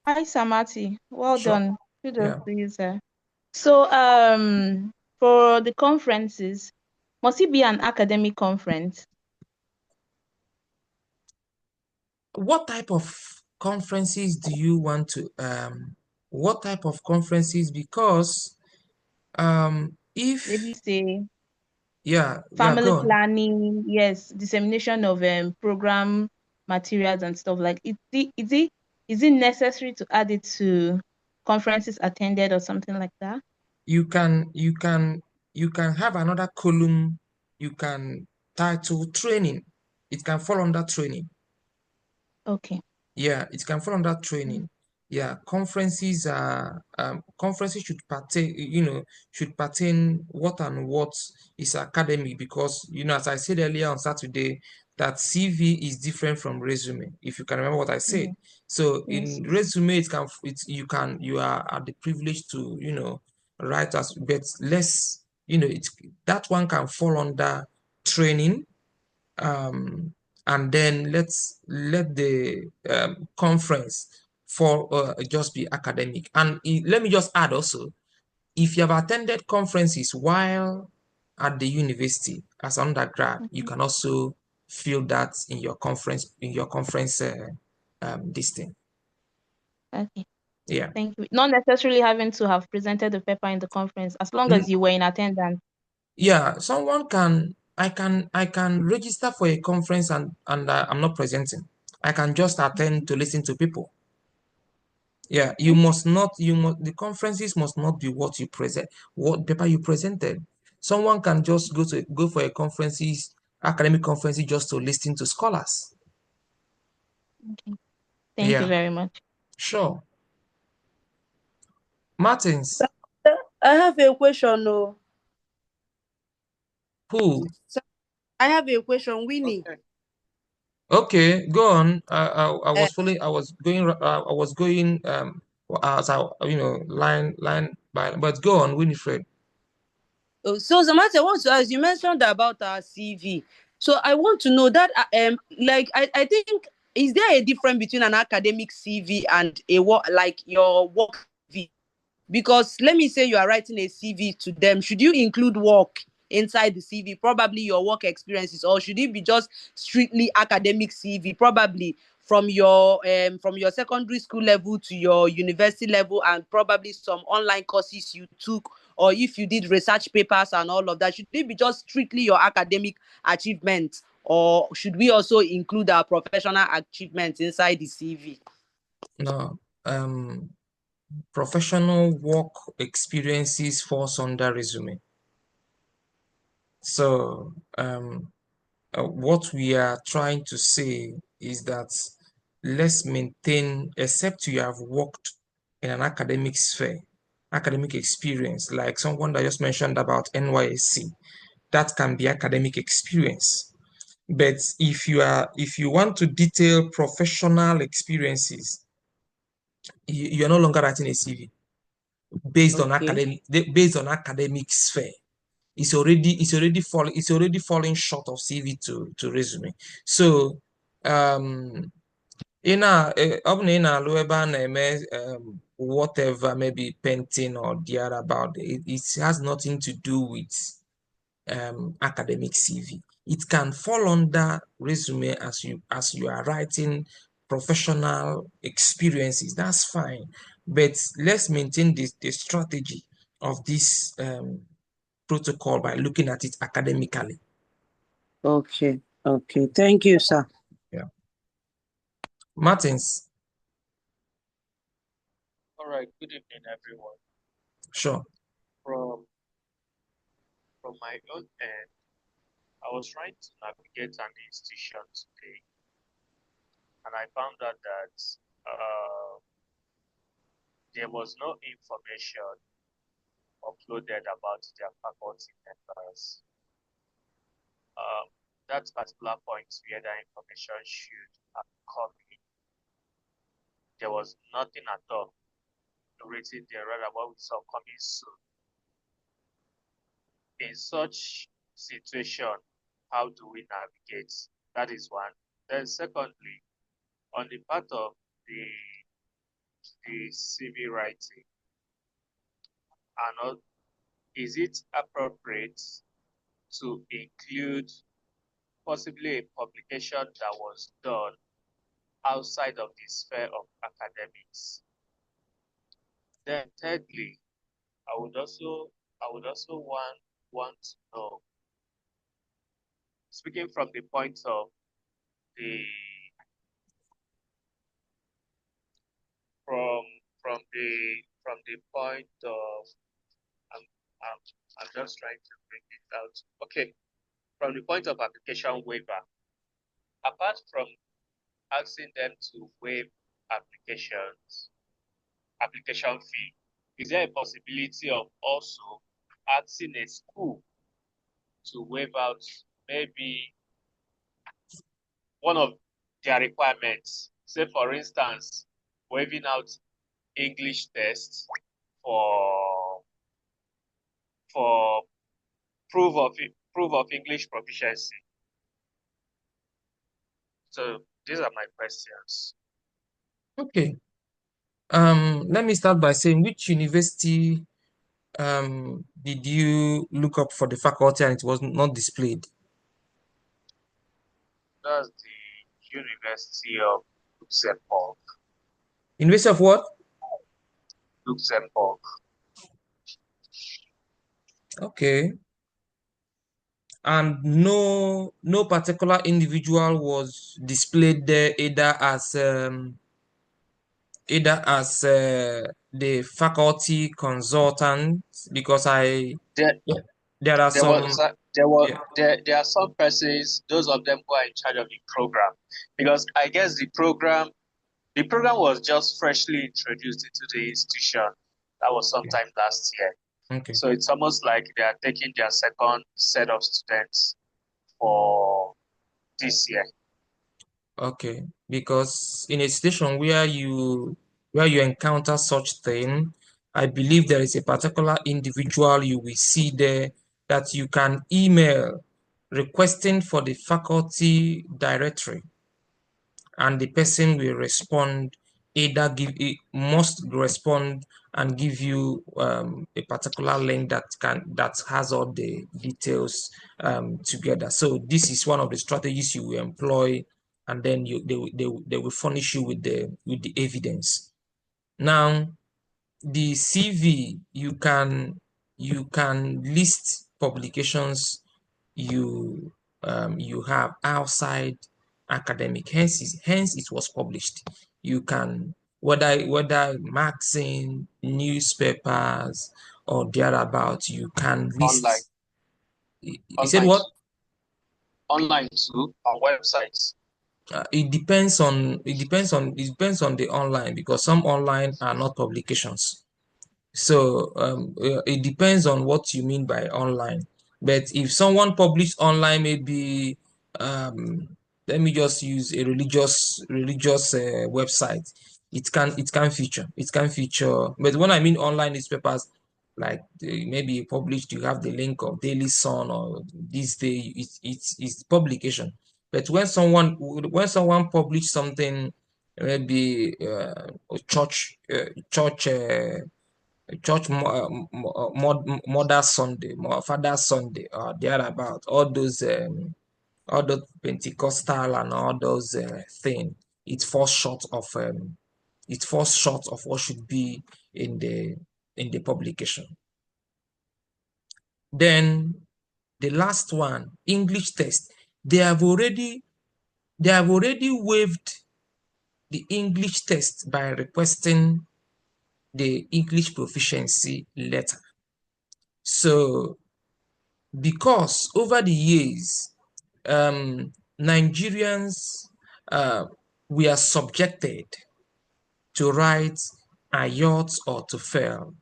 Hi, Samati. Well Sure. done. Kudos Yeah. to you, sir. So, for the conferences, must it be an academic conference? What type of conferences do you want to what type of conferences? Because if Maybe say yeah, family go on. planning, yes, dissemination of program materials and stuff like is it necessary to add it to conferences attended or something like that? You can have another column. You can title training. It can fall under training. Okay. Yeah, it can fall under Mm. training. Yeah, conferences should pertain, should pertain what and what is academic because as I said earlier on Saturday, that CV is different from resume. If you can remember what I said. Yeah. So Yes. in resume, you are at the privilege to write as, but less, it's that one can fall under training, um, and then let the conference for just be academic. And let me just add also, if you have attended conferences while at the university as undergrad, you Mhm. can also fill that in your conference this thing. Okay. Yeah. Thank you. Not necessarily having to have presented the paper in the conference, as long Mm, as you were in attendance. yeah, someone can I can register for a conference and I'm not presenting. I can just attend to listen to people. Yeah, you Okay. must not, the conferences must not be what you present, what paper you presented. Someone can just go for a conferences, academic conferences just to listen to scholars. Okay. Thank you Yeah, very much. sure. Martins, I have a question. No, who? I have a question. Winnie. Okay, go on. I Uh, was following, I was going as I, line But go on, Winifred. So Samantha, I want to ask, you mentioned about our CV. So I want to know that like I think, is there a difference between an academic CV and a work, like your work CV? Because let me say you are writing a CV to them, should you include work inside the CV, probably your work experiences, or should it be just strictly academic CV, probably from your secondary school level to your university level, and probably some online courses you took, or if you did research papers and all of that? Should it be just strictly your academic achievements, or should we also include our professional achievements inside the CV? No, professional work experiences falls under resume. So, what we are trying to say is that let's maintain, except you have worked in an academic sphere, academic experience, like someone that just mentioned about NYSC, that can be academic experience. But if you want to detail professional experiences, you're no longer writing a CV based on Okay. academic sphere. It's already falling short of CV to resume. So ị na ọ bụ na ị na-alụ ebe a na-eme whatever, maybe painting or thereabout, it has nothing to do with academic CV. It can fall under resume as you are writing professional experiences. That's fine, but let's maintain the strategy of this protocol by looking at it academically. Okay. Thank you, sir. Yeah. Martins. All right. Good evening, everyone. Sure. From my own end, I was trying to navigate an institution today, and I found out that there was no information uploaded about their faculty members. That particular point where that information should have come in, there was nothing at all written there, rather what we saw coming soon. In such situation, how do we navigate? That is one. Then secondly, on the part of the CV writing, is it appropriate to include possibly a publication that was done outside of the sphere of academics? Then thirdly, I would also want to know, speaking from the point of the from the point of I'm just trying to bring it out. Okay, from the point of application waiver, apart from asking them to waive application fee, is there a possibility of also asking a school to waive out maybe one of their requirements? Say, for instance, waiving out English tests for proof of English proficiency. So these are my questions. Okay. Let me start by saying, which university did you look up for the faculty and it was not displayed? That's the University of Luxembourg. University of what? Luxembourg. Okay. And no particular individual was displayed there, either as the faculty consultant, because there are some there are some persons, those of them who are in charge of the program, because I guess the program was just freshly introduced into the institution. That was sometime last year. Okay. So it's almost like they are taking their second set of students for this year. Okay, because in a situation where you encounter such thing, I believe there is a particular individual you will see there that you can email requesting for the faculty directory, and the person will respond, either must respond and give you a particular link that has all the details together. So this is one of the strategies you will employ, and then they will furnish you with the evidence. Now, the CV, you can list publications you have outside academic. Hence it was published. You can, whether magazine, newspapers, or thereabout, you can Online, list. He said online, what? online too, on websites. It depends on the online, because some online are not publications. So it depends on what you mean by online. But if someone published online, maybe um, let me just use a religious website, it can feature. But when I mean online newspapers, like maybe published, you have the link of Daily Sun or this day, it's publication. But when someone published something, maybe a church mother Sunday, father Sunday, or thereabout, all those Pentecostal and all those things, it falls short of what should be in the publication. Then the last one, English test. They have already waived the English test by requesting the English proficiency letter. So, because over the years, Nigerians, uh, we are subjected to write IELTS or TOEFL.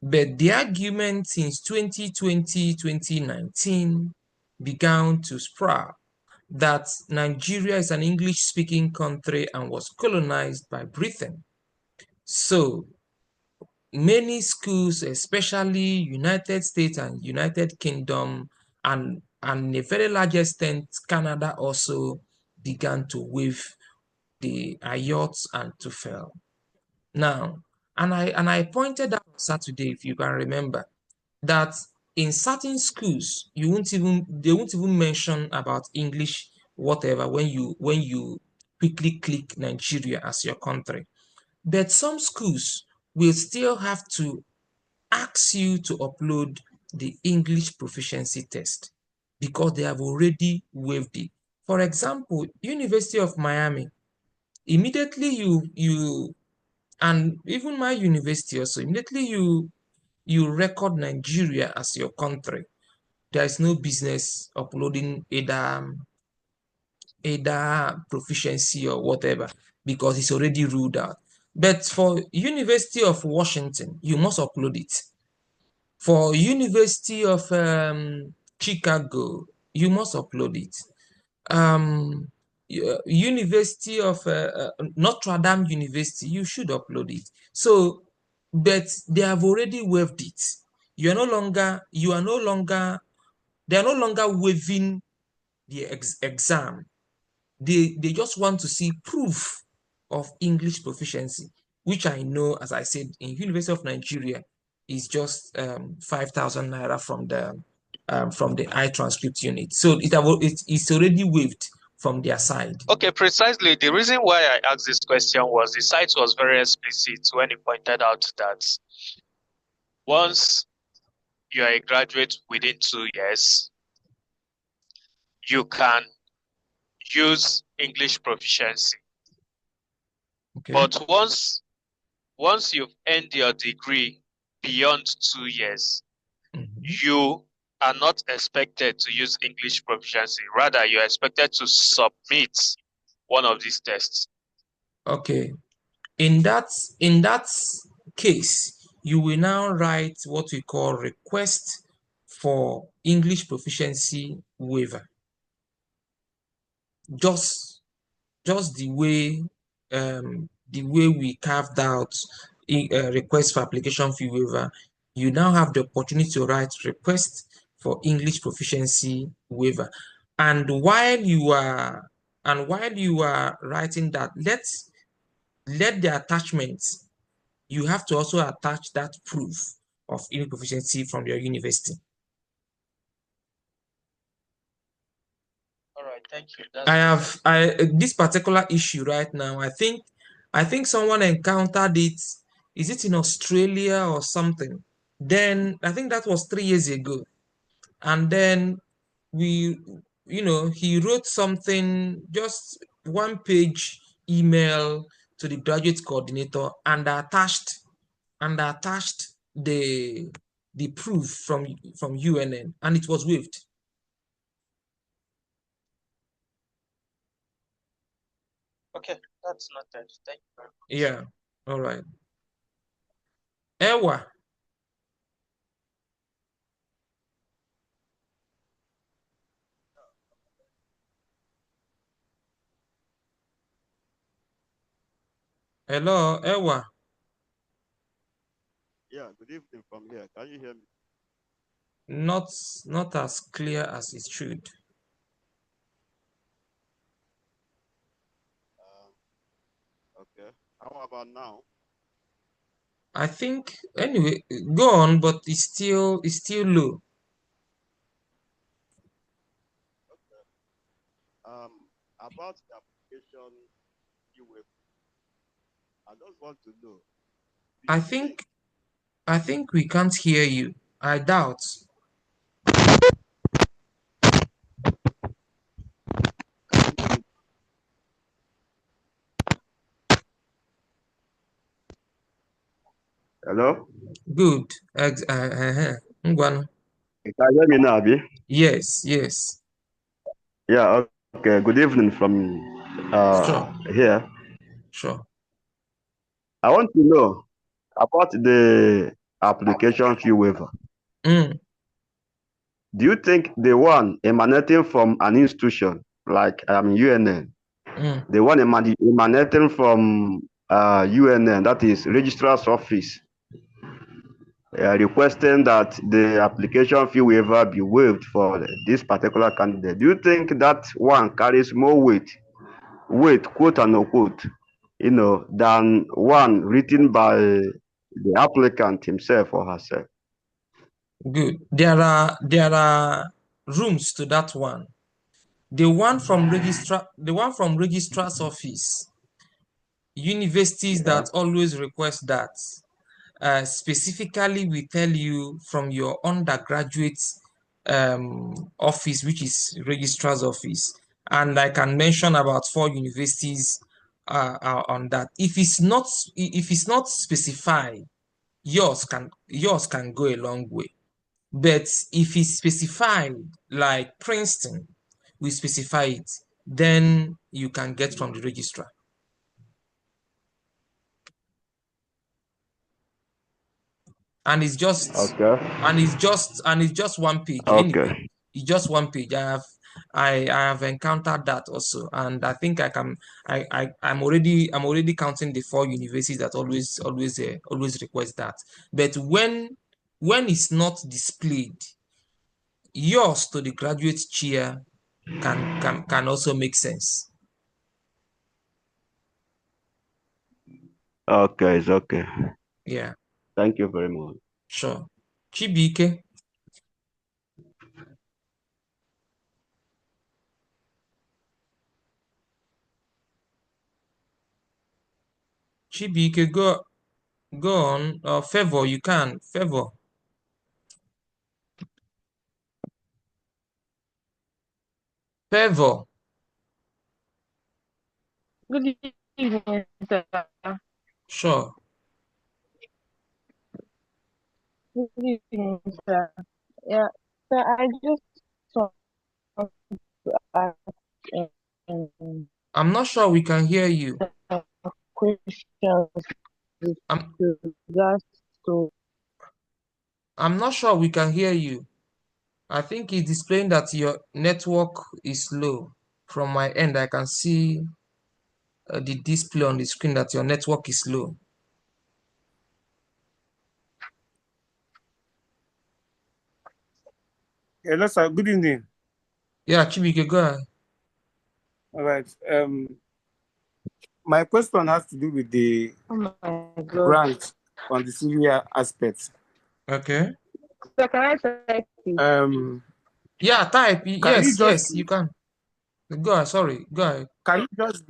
But the argument since 2020, 2019 began to sprout that Nigeria is an English-speaking country and was colonized by Britain. So many schools, especially United States and United Kingdom, and a very large extent Canada, also began to waive the IELTS and TOEFL. Now, and I pointed out on Saturday, if you can remember, that in certain schools they won't even mention about English whatever when you quickly click Nigeria as your country. But some schools will still have to ask you to upload the English proficiency test because they have already waived it. For example, University of Miami, immediately you and even my university also, immediately you record Nigeria as your country, there is no business uploading either proficiency or whatever, because it's already ruled out. But for University of Washington, you must upload it. For University of Chicago, you must upload it. University of Notre Dame University, you should upload it. So, but they have already waived it. You are no longer, they are no longer waiving the exam. They just want to see proof of English proficiency, which I know, as I said, in University of Nigeria is just 5,000 naira from the iTranscript unit. So it's already waived from their side. Okay, precisely. The reason why I asked this question was the site was very explicit when it pointed out that once you are a graduate within 2 years, you can use English proficiency. Okay. But once you've earned your degree beyond 2 years, you are not expected to use English proficiency. Rather, you're expected to submit one of these tests. Okay. In that case, you will now write what we call request for English proficiency waiver. Just the way we carved out request for application fee waiver, you now have the opportunity to write request for English proficiency waiver. And while you are writing that, let the attachments, you have to also attach that proof of English proficiency from your university. All right, thank you. This particular issue right now, I think someone encountered it. Is it in Australia or something? Then I think that was 3 years ago. And then he wrote something, just one page email to the graduate coordinator and attached the proof from UNN, and it was waived. Okay, that's noted. Thank you very much. Yeah. All right. Ewa. Hello, Ewa. Yeah, good evening from here. Can you hear me? Not as clear as it should. Okay. How about now? I think anyway, go on, but it's still low. Okay. About the application you were, I just want to know. I think we can't hear you. I doubt. Hello? Good. Ngwanu. Can you hear me now, Abi? Yes. Yeah, okay. Good evening from Sure. here. Sure. I want to know about the application fee waiver. Mm. Do you think the one emanating from an institution like UNN, the one emanating from UNN, that is Registrar's Office, requesting that the application fee waiver be waived for this particular candidate, do you think that one carries more weight, quote and unquote, than one written by the applicant himself or herself? Good. There are rooms to that one. The one from registrar's office, universities Yeah. that always request that, specifically we tell you from your undergraduate office, which is registrar's office, and I can mention about 4 universities on that. If it's not specified, yours can go a long way. But if it's specified, like Princeton, we specify it, then you can get from the registrar. And it's just Okay. one page. Okay. Anyway, it's just one page. I have encountered that also, and I think I'm already counting the 4 universities that always request that. But when it's not displayed, yours to the graduate chair can also make sense. Okay, it's okay. Yeah, Thank you very much. sure. Chibike. Chibike, go on. Favor, you can. Favor. Favor. Good evening, sir. Sure. Good evening, sir. Yeah, so I just want to ask I'm not sure we can hear you. questions with I'm regards to. I'm not sure we can hear you. I think it's displaying that your network is low. From my end, I can see the display on the screen that your network is low. Hello, sir. Good evening. Yeah, Chibike, go ahead. All right. My question has to do with the Oh my God. grant on the senior aspect. Okay. So can I type it? Yeah, type. Can it Yes, just yes, you can. Go ahead. Sorry, go ahead. can it just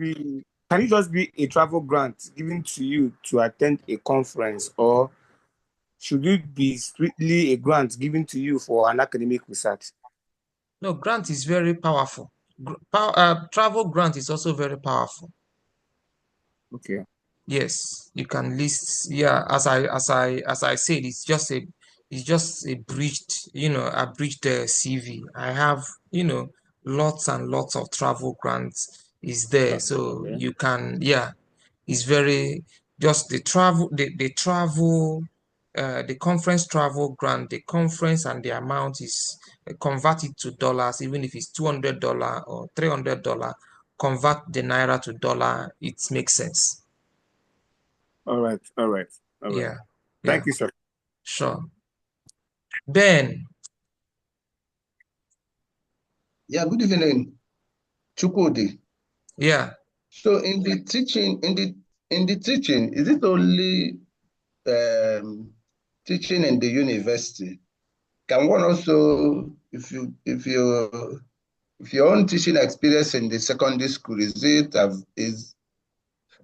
be a travel grant given to you to attend a conference, or should it be strictly a grant given to you for an academic research? No, grant is very powerful. Travel grant is also very powerful. Okay. Yes, you can list. Yeah, as I said, it's just a bridged CV. I have, lots and lots of travel grants is there, so Okay. you can, yeah, it's very just the conference travel grant, the conference and the amount is converted to dollars, even if it's $200 or $300, convert the naira to dollar, it makes sense. All right. All right. All right. Yeah, yeah, Thank you, sir. sure. Ben, Yeah, good evening, Chukwudi. yeah. So in the teaching, is it only teaching in the university? Can one also, if your own teaching experience in the secondary school,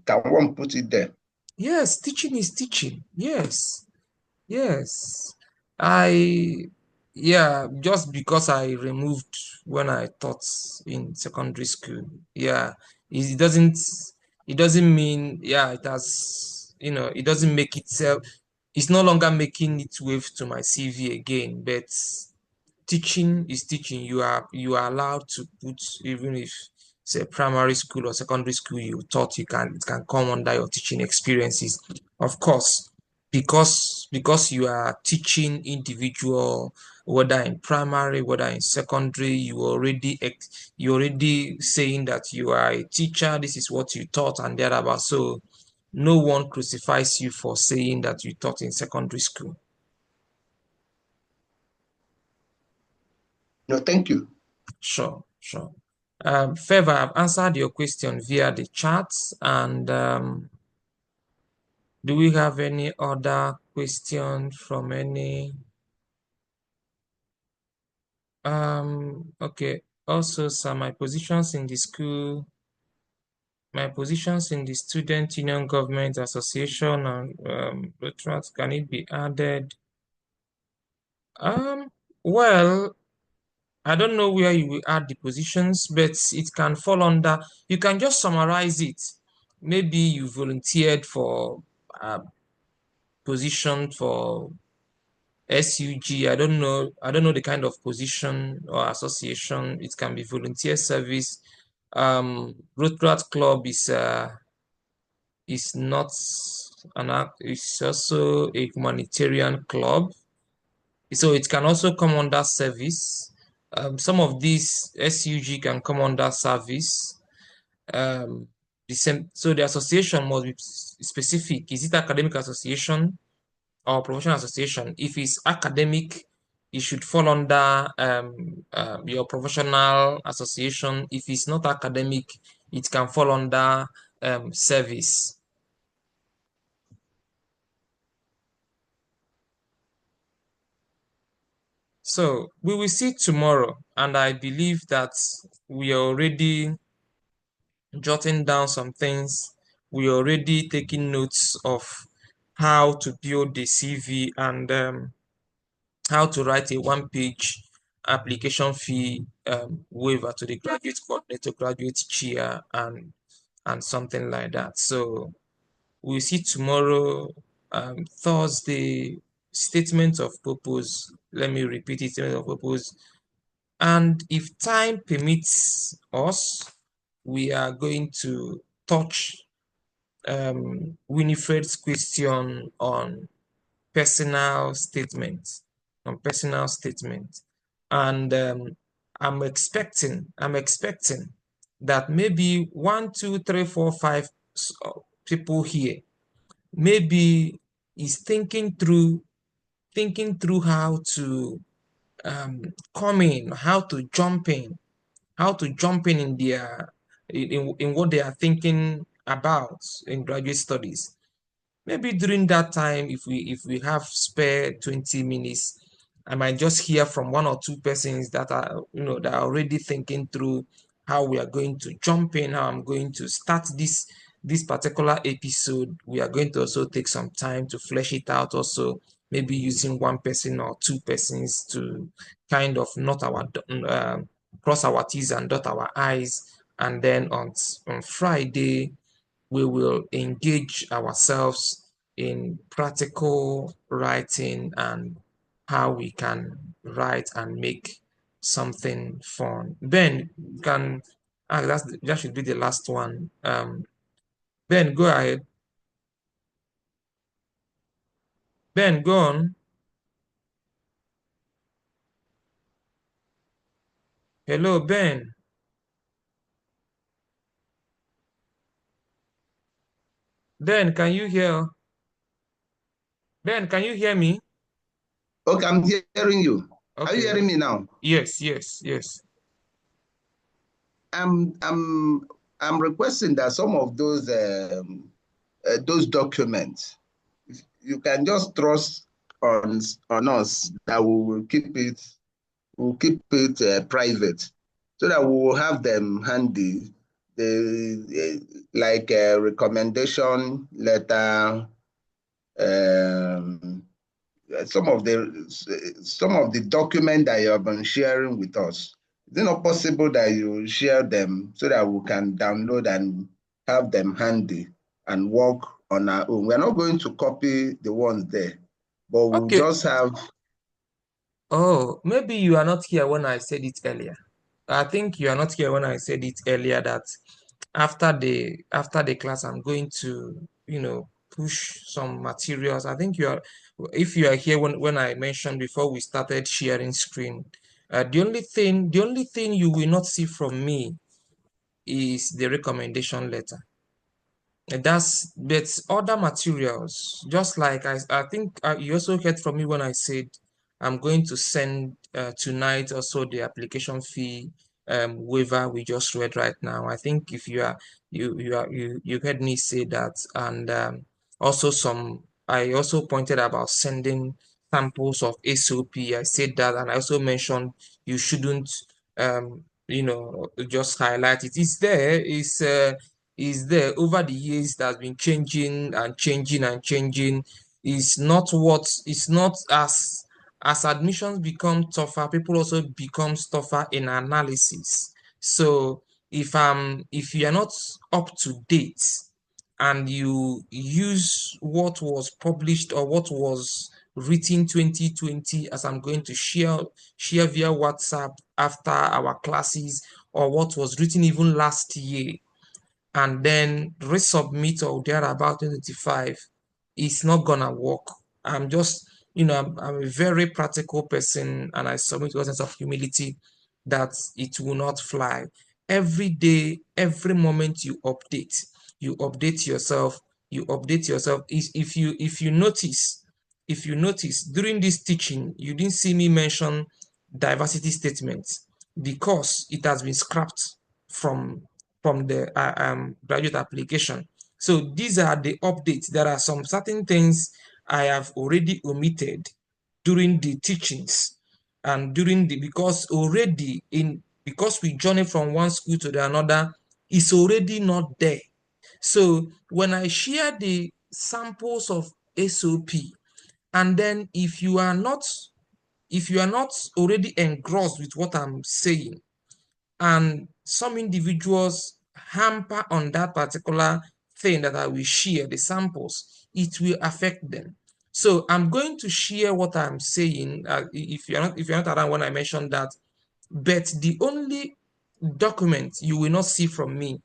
can one put it there? Yes, teaching is teaching. Yes, yes. I, yeah, just because I removed when I taught in secondary school. Yeah, it doesn't, it doesn't mean, yeah, it has, it doesn't make itself, it's no longer making its way to my CV again, but teaching is teaching. You are allowed to put, even if say primary school or secondary school you taught, it can come under your teaching experiences, of course, because you are teaching individual, whether in primary, whether in secondary, you already saying that you are a teacher, this is what you taught and thereabout. So no one crucifies you for saying that you taught in secondary school. No, thank you. Sure, sure. Favor, I've answered your question via the chat. And do we have any other question from any? Okay. Also, sir, my positions in the Student Union Government Association and retract, can it be added? Well, I don't know where you will add the positions, but it can fall under, you can just summarize it. Maybe you volunteered for a position for SUG. I don't know the kind of position or association. It can be volunteer service. Rotary Club is not an act, it's also a humanitarian club. So it can also come under service. Some of these SUG can come under service. The same, so the association must be specific. Is it academic association or professional association? If it's academic, it should fall under your professional association. If it's not academic, it can fall under service. So we will see tomorrow, and I believe that we are already jotting down some things. We are already taking notes of how to build the CV and how to write a one-page application fee waiver to the graduate coordinator, graduate chair, and something like that. So we'll see tomorrow, Thursday, statement of purpose. Let me repeat it, statement of purpose. And if time permits us, we are going to touch Winifred's question on personal statement, and I'm expecting that maybe one, two, three, four, five people here maybe is thinking through how to come in, how to jump in, in their in what they are thinking about in graduate studies. Maybe during that time, if we have spare 20 minutes, I might just hear from one or two persons that are that are already thinking through how we are going to jump in, how I'm going to start this particular episode. We are going to also take some time to flesh it out, also maybe using one person or two persons to kind of not our cross our T's and dot our I's. And then on Friday, we will engage ourselves in practical writing and how we can write and make something fun. Ben, can that should be the last one. Ben, go ahead. Ben, go on. Hello, Ben. Ben, can you hear? Ben, can you hear me? Okay, I'm hearing you. Are you Okay. hearing me now? Yes, yes, yes. I'm I'm I'm requesting that some of those documents, you can just trust on us that we will keep it private, so that we will have them handy. Like a recommendation letter, um, some of the document that you have been sharing with us. Is it not possible that you share them so that we can download and have them handy and work on our own? We're not going to copy the ones there, but we'll Okay. just have. Oh, maybe you are not here when I said it earlier. I think you are not here when I said it earlier that after the class I'm going to push some materials. I think you are if you are here when I mentioned before we started sharing screen. The only thing you will not see from me is the recommendation letter. That's other materials, just like I think you also heard from me when I said I'm going to send tonight also the application fee waiver we just read right now. I think if you heard me say that. And also some I also pointed about sending samples of SOP. I said that, and I also mentioned you shouldn't just highlight it. It's there over the years that has been changing and changing and changing. It's not as admissions become tougher, people also become tougher in analysis. So if you are not up to date and you use what was published or what was written 2020, as I'm going to share via WhatsApp after our classes, or what was written even last year, and then resubmit or thereabout 25, it's not gonna work. I'm just, I'm a very practical person, and I submit with a sense of humility that it will not fly. Every day, every moment you update yourself, if you notice during this teaching, you didn't see me mention diversity statements because it has been scrapped from the graduate application. So these are the updates. There are some certain things I have already omitted during the teachings and because we journey from one school to the another, it's already not there. So when I share the samples of SOP, and then if you are not already engrossed with what I'm saying, and some individuals hamper on that particular thing that I will share, the samples, it will affect them. So I'm going to share what I'm saying. If you're not around when I mentioned that, but the only document you will not see from me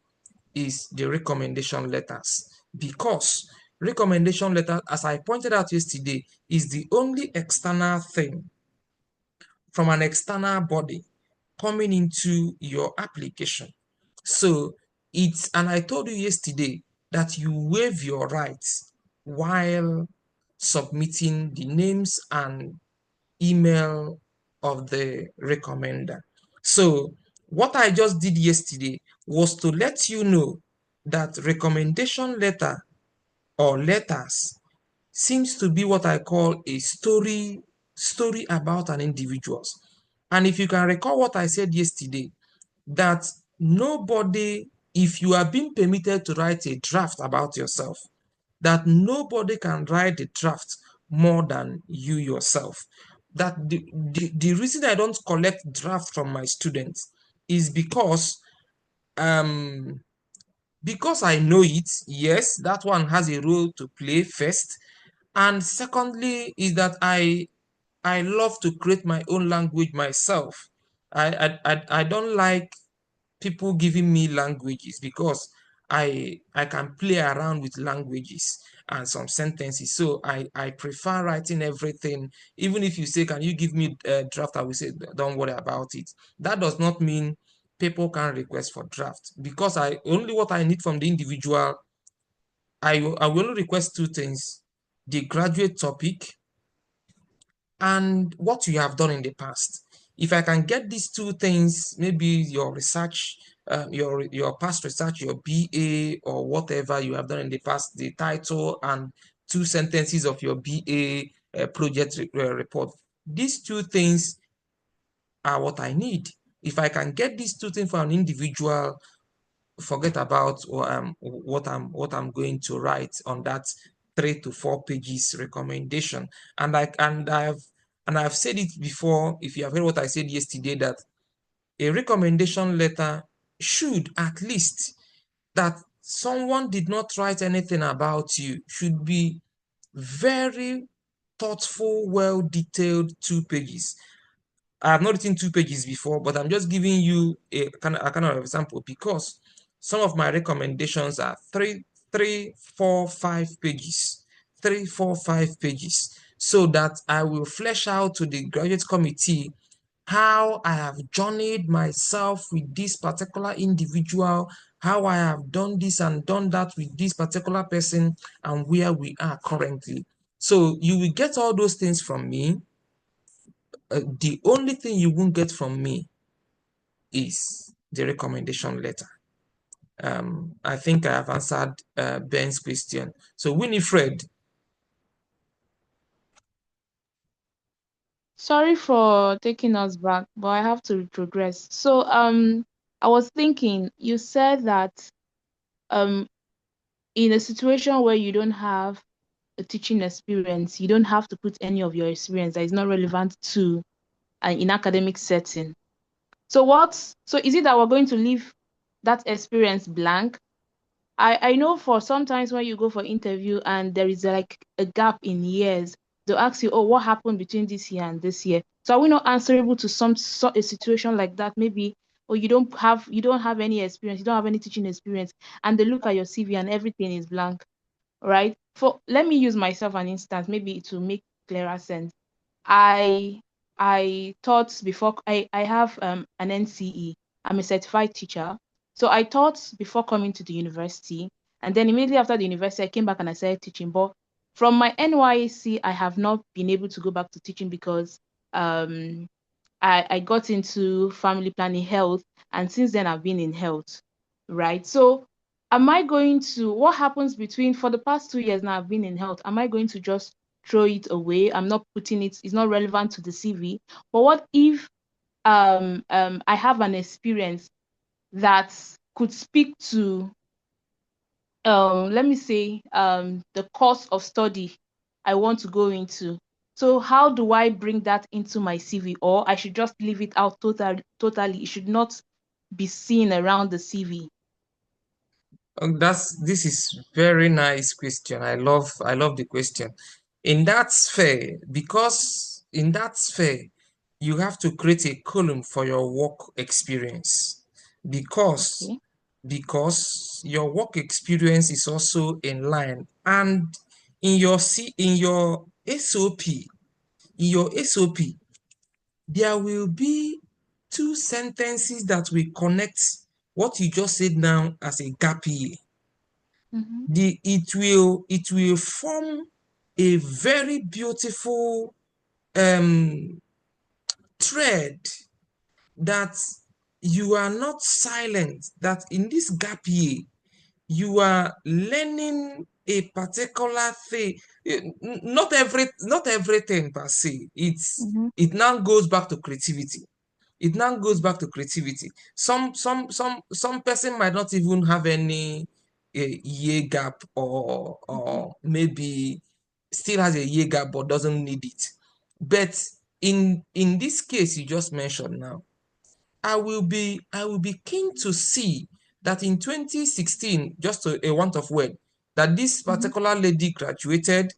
is the recommendation letters, because recommendation letter, as I pointed out yesterday, is the only external thing from an external body coming into your application. So and I told you yesterday that you waive your rights while submitting the names and email of the recommender. So what I just did yesterday was to let you know that recommendation letter or letters seems to be what I call a story about an individual. And if you can recall what I said yesterday, that nobody, if you are being permitted to write a draft about yourself, that nobody can write the draft more than you yourself. That the reason I don't collect draft from my students is um because I know it. Yes, that one has a role to play first, and secondly is that I love to create my own language myself. I don't like people giving me languages because I can play around with languages and some sentences. So I prefer writing everything. Even if you say, can you give me a draft? I will say, don't worry about it. That does not mean people can request for draft, because I only what I need from the individual, I will only request two things: the graduate topic and what you have done in the past. If I can get these two things, maybe your research, your past research, your BA or whatever you have done in the past, the title and two sentences of your BA project report. These two things are what I need. If I can get these two things for an individual, forget about what I'm going to write on that 3 to 4 pages recommendation. And I've said it before. If you have heard what I said yesterday, that a recommendation letter should, at least, that someone did not write anything about you, should be very thoughtful, well detailed 2 pages. I have not written 2 pages before, but I'm just giving you a kind of example, because some of my recommendations are 3, 4, 5 pages, 3, 4, 5 pages, so that I will flesh out to the graduate committee how I have journeyed myself with this particular individual, how I have done this and done that with this particular person, and where we are currently. So you will get all those things from me. The only thing you won't get from me is the recommendation letter. I think I have answered Ben's question. So Winifred. Sorry for taking us back, but I have to progress. So I was thinking, you said that um in a situation where you don't have a teaching experience, you don't have to put any of your experience that is not relevant to an academic setting. So is it that we're going to leave that experience blank? I know for sometimes when you go for interview and there is like a gap in years, they'll ask you, oh, what happened between this year and this year? So are we not answerable to a situation like that? Maybe, or you don't have any experience, you don't have any teaching experience, and they look at your CV and everything is blank, right? Let me use myself an instance, maybe it will make clearer sense. I I taught before. I have an NCE. I'm a certified teacher. So I taught before coming to the university, and then immediately after the university, I came back and I started teaching. But from my NYC, I have not been able to go back to teaching because um I got into family planning health, and since then I've been in health, right? So what happens for the past 2 years now I've been in health, am I going to just throw it away? I'm not putting it's not relevant to the CV. But what if I have an experience that could speak to let me say the course of study I want to go into. So how do I bring that into my CV, or I should just leave it out totally? It should not be seen around the CV. This is very nice question. I love the question. In that sphere, because in that sphere, you have to create a column for your work experience, because Okay. your work experience is also in line, and in your SOP, there will be two sentences that will connect what you just said now as a gap year. Mm-hmm. It will form a very beautiful um thread that you are not silent, that in this gap year, you are learning a particular thing. Not everything per se. It now goes back to creativity. It now goes back to creativity. Some person might not even have any year gap, or maybe still has a year gap but doesn't need it. But in this case you just mentioned now, I will be keen to see that in 2016, just a want of word, that this particular lady graduated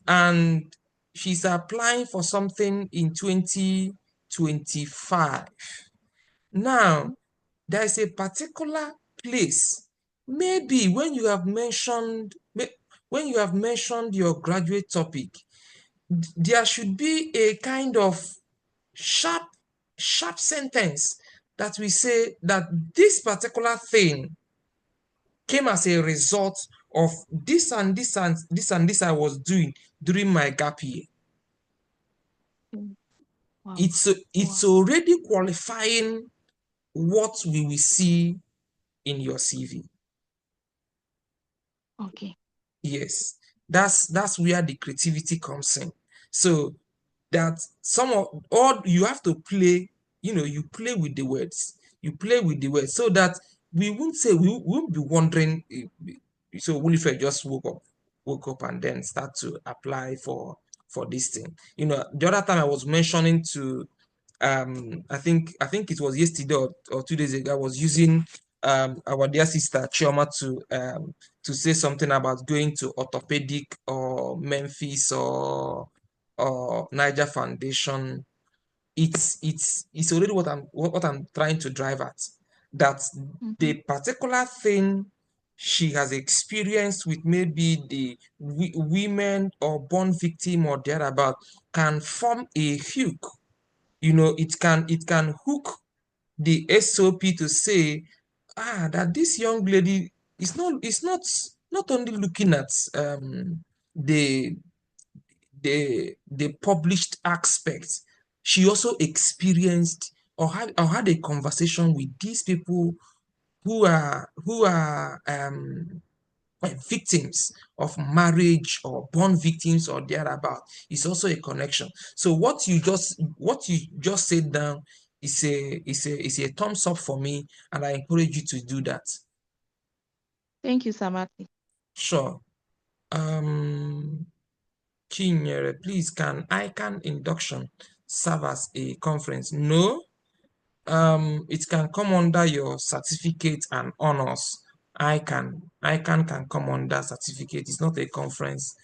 and she's applying for something in 2025. Now, there is a particular place, maybe when you have mentioned your graduate topic, there should be a kind of sharp sentence that we say that this particular thing came as a result of this and this and this and this I was doing during my gap year. Wow. It's already qualifying what we will see in your CV. Okay. Yes, that's where the creativity comes in. So that or you have to play, you play with the words. You play with the words so that we won't be wondering. So Winifred just woke up and then start to apply for this thing. The other time I was mentioning to I think it was yesterday or 2 days ago, I was using our dear sister Chioma to say something about going to orthopedic or Memphis or Niger Foundation. It's already what I'm trying to drive at, that the particular thing she has experienced with maybe the women or born victim or thereabout can form a hook. It can hook the SOP to say, that this young lady is not only looking at the the published aspects, she also experienced or had a conversation with these people who are victims of marriage or born victims or thereabout. Is also a connection. So what you just said down is a thumbs up for me, and I encourage you to do that. Thank you, Samati. Sure. Chinyere, please, can ICANN induction serve as a conference? No. It can come under your certificate and honors. ICANN can come under certificate. It's not a conference.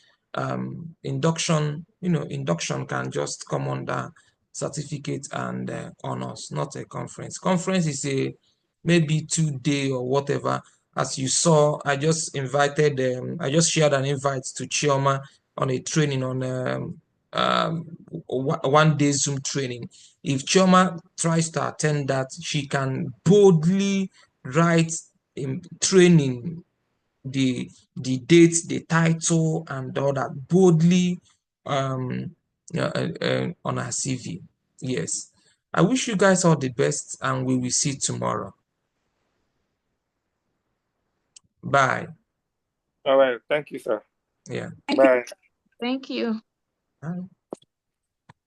Induction can just come under certificate and honors, not a conference. Conference is a maybe 2 day or whatever. As you saw, I just shared an invite to Chioma on a training on um, 1 day Zoom training. If Chioma tries to attend that, she can boldly write in training the date, the title, and all that boldly on her CV. Yes. I wish you guys all the best, and we will see tomorrow. Bye. All right. Thank you, sir. Yeah. Bye. Thank you. Bye.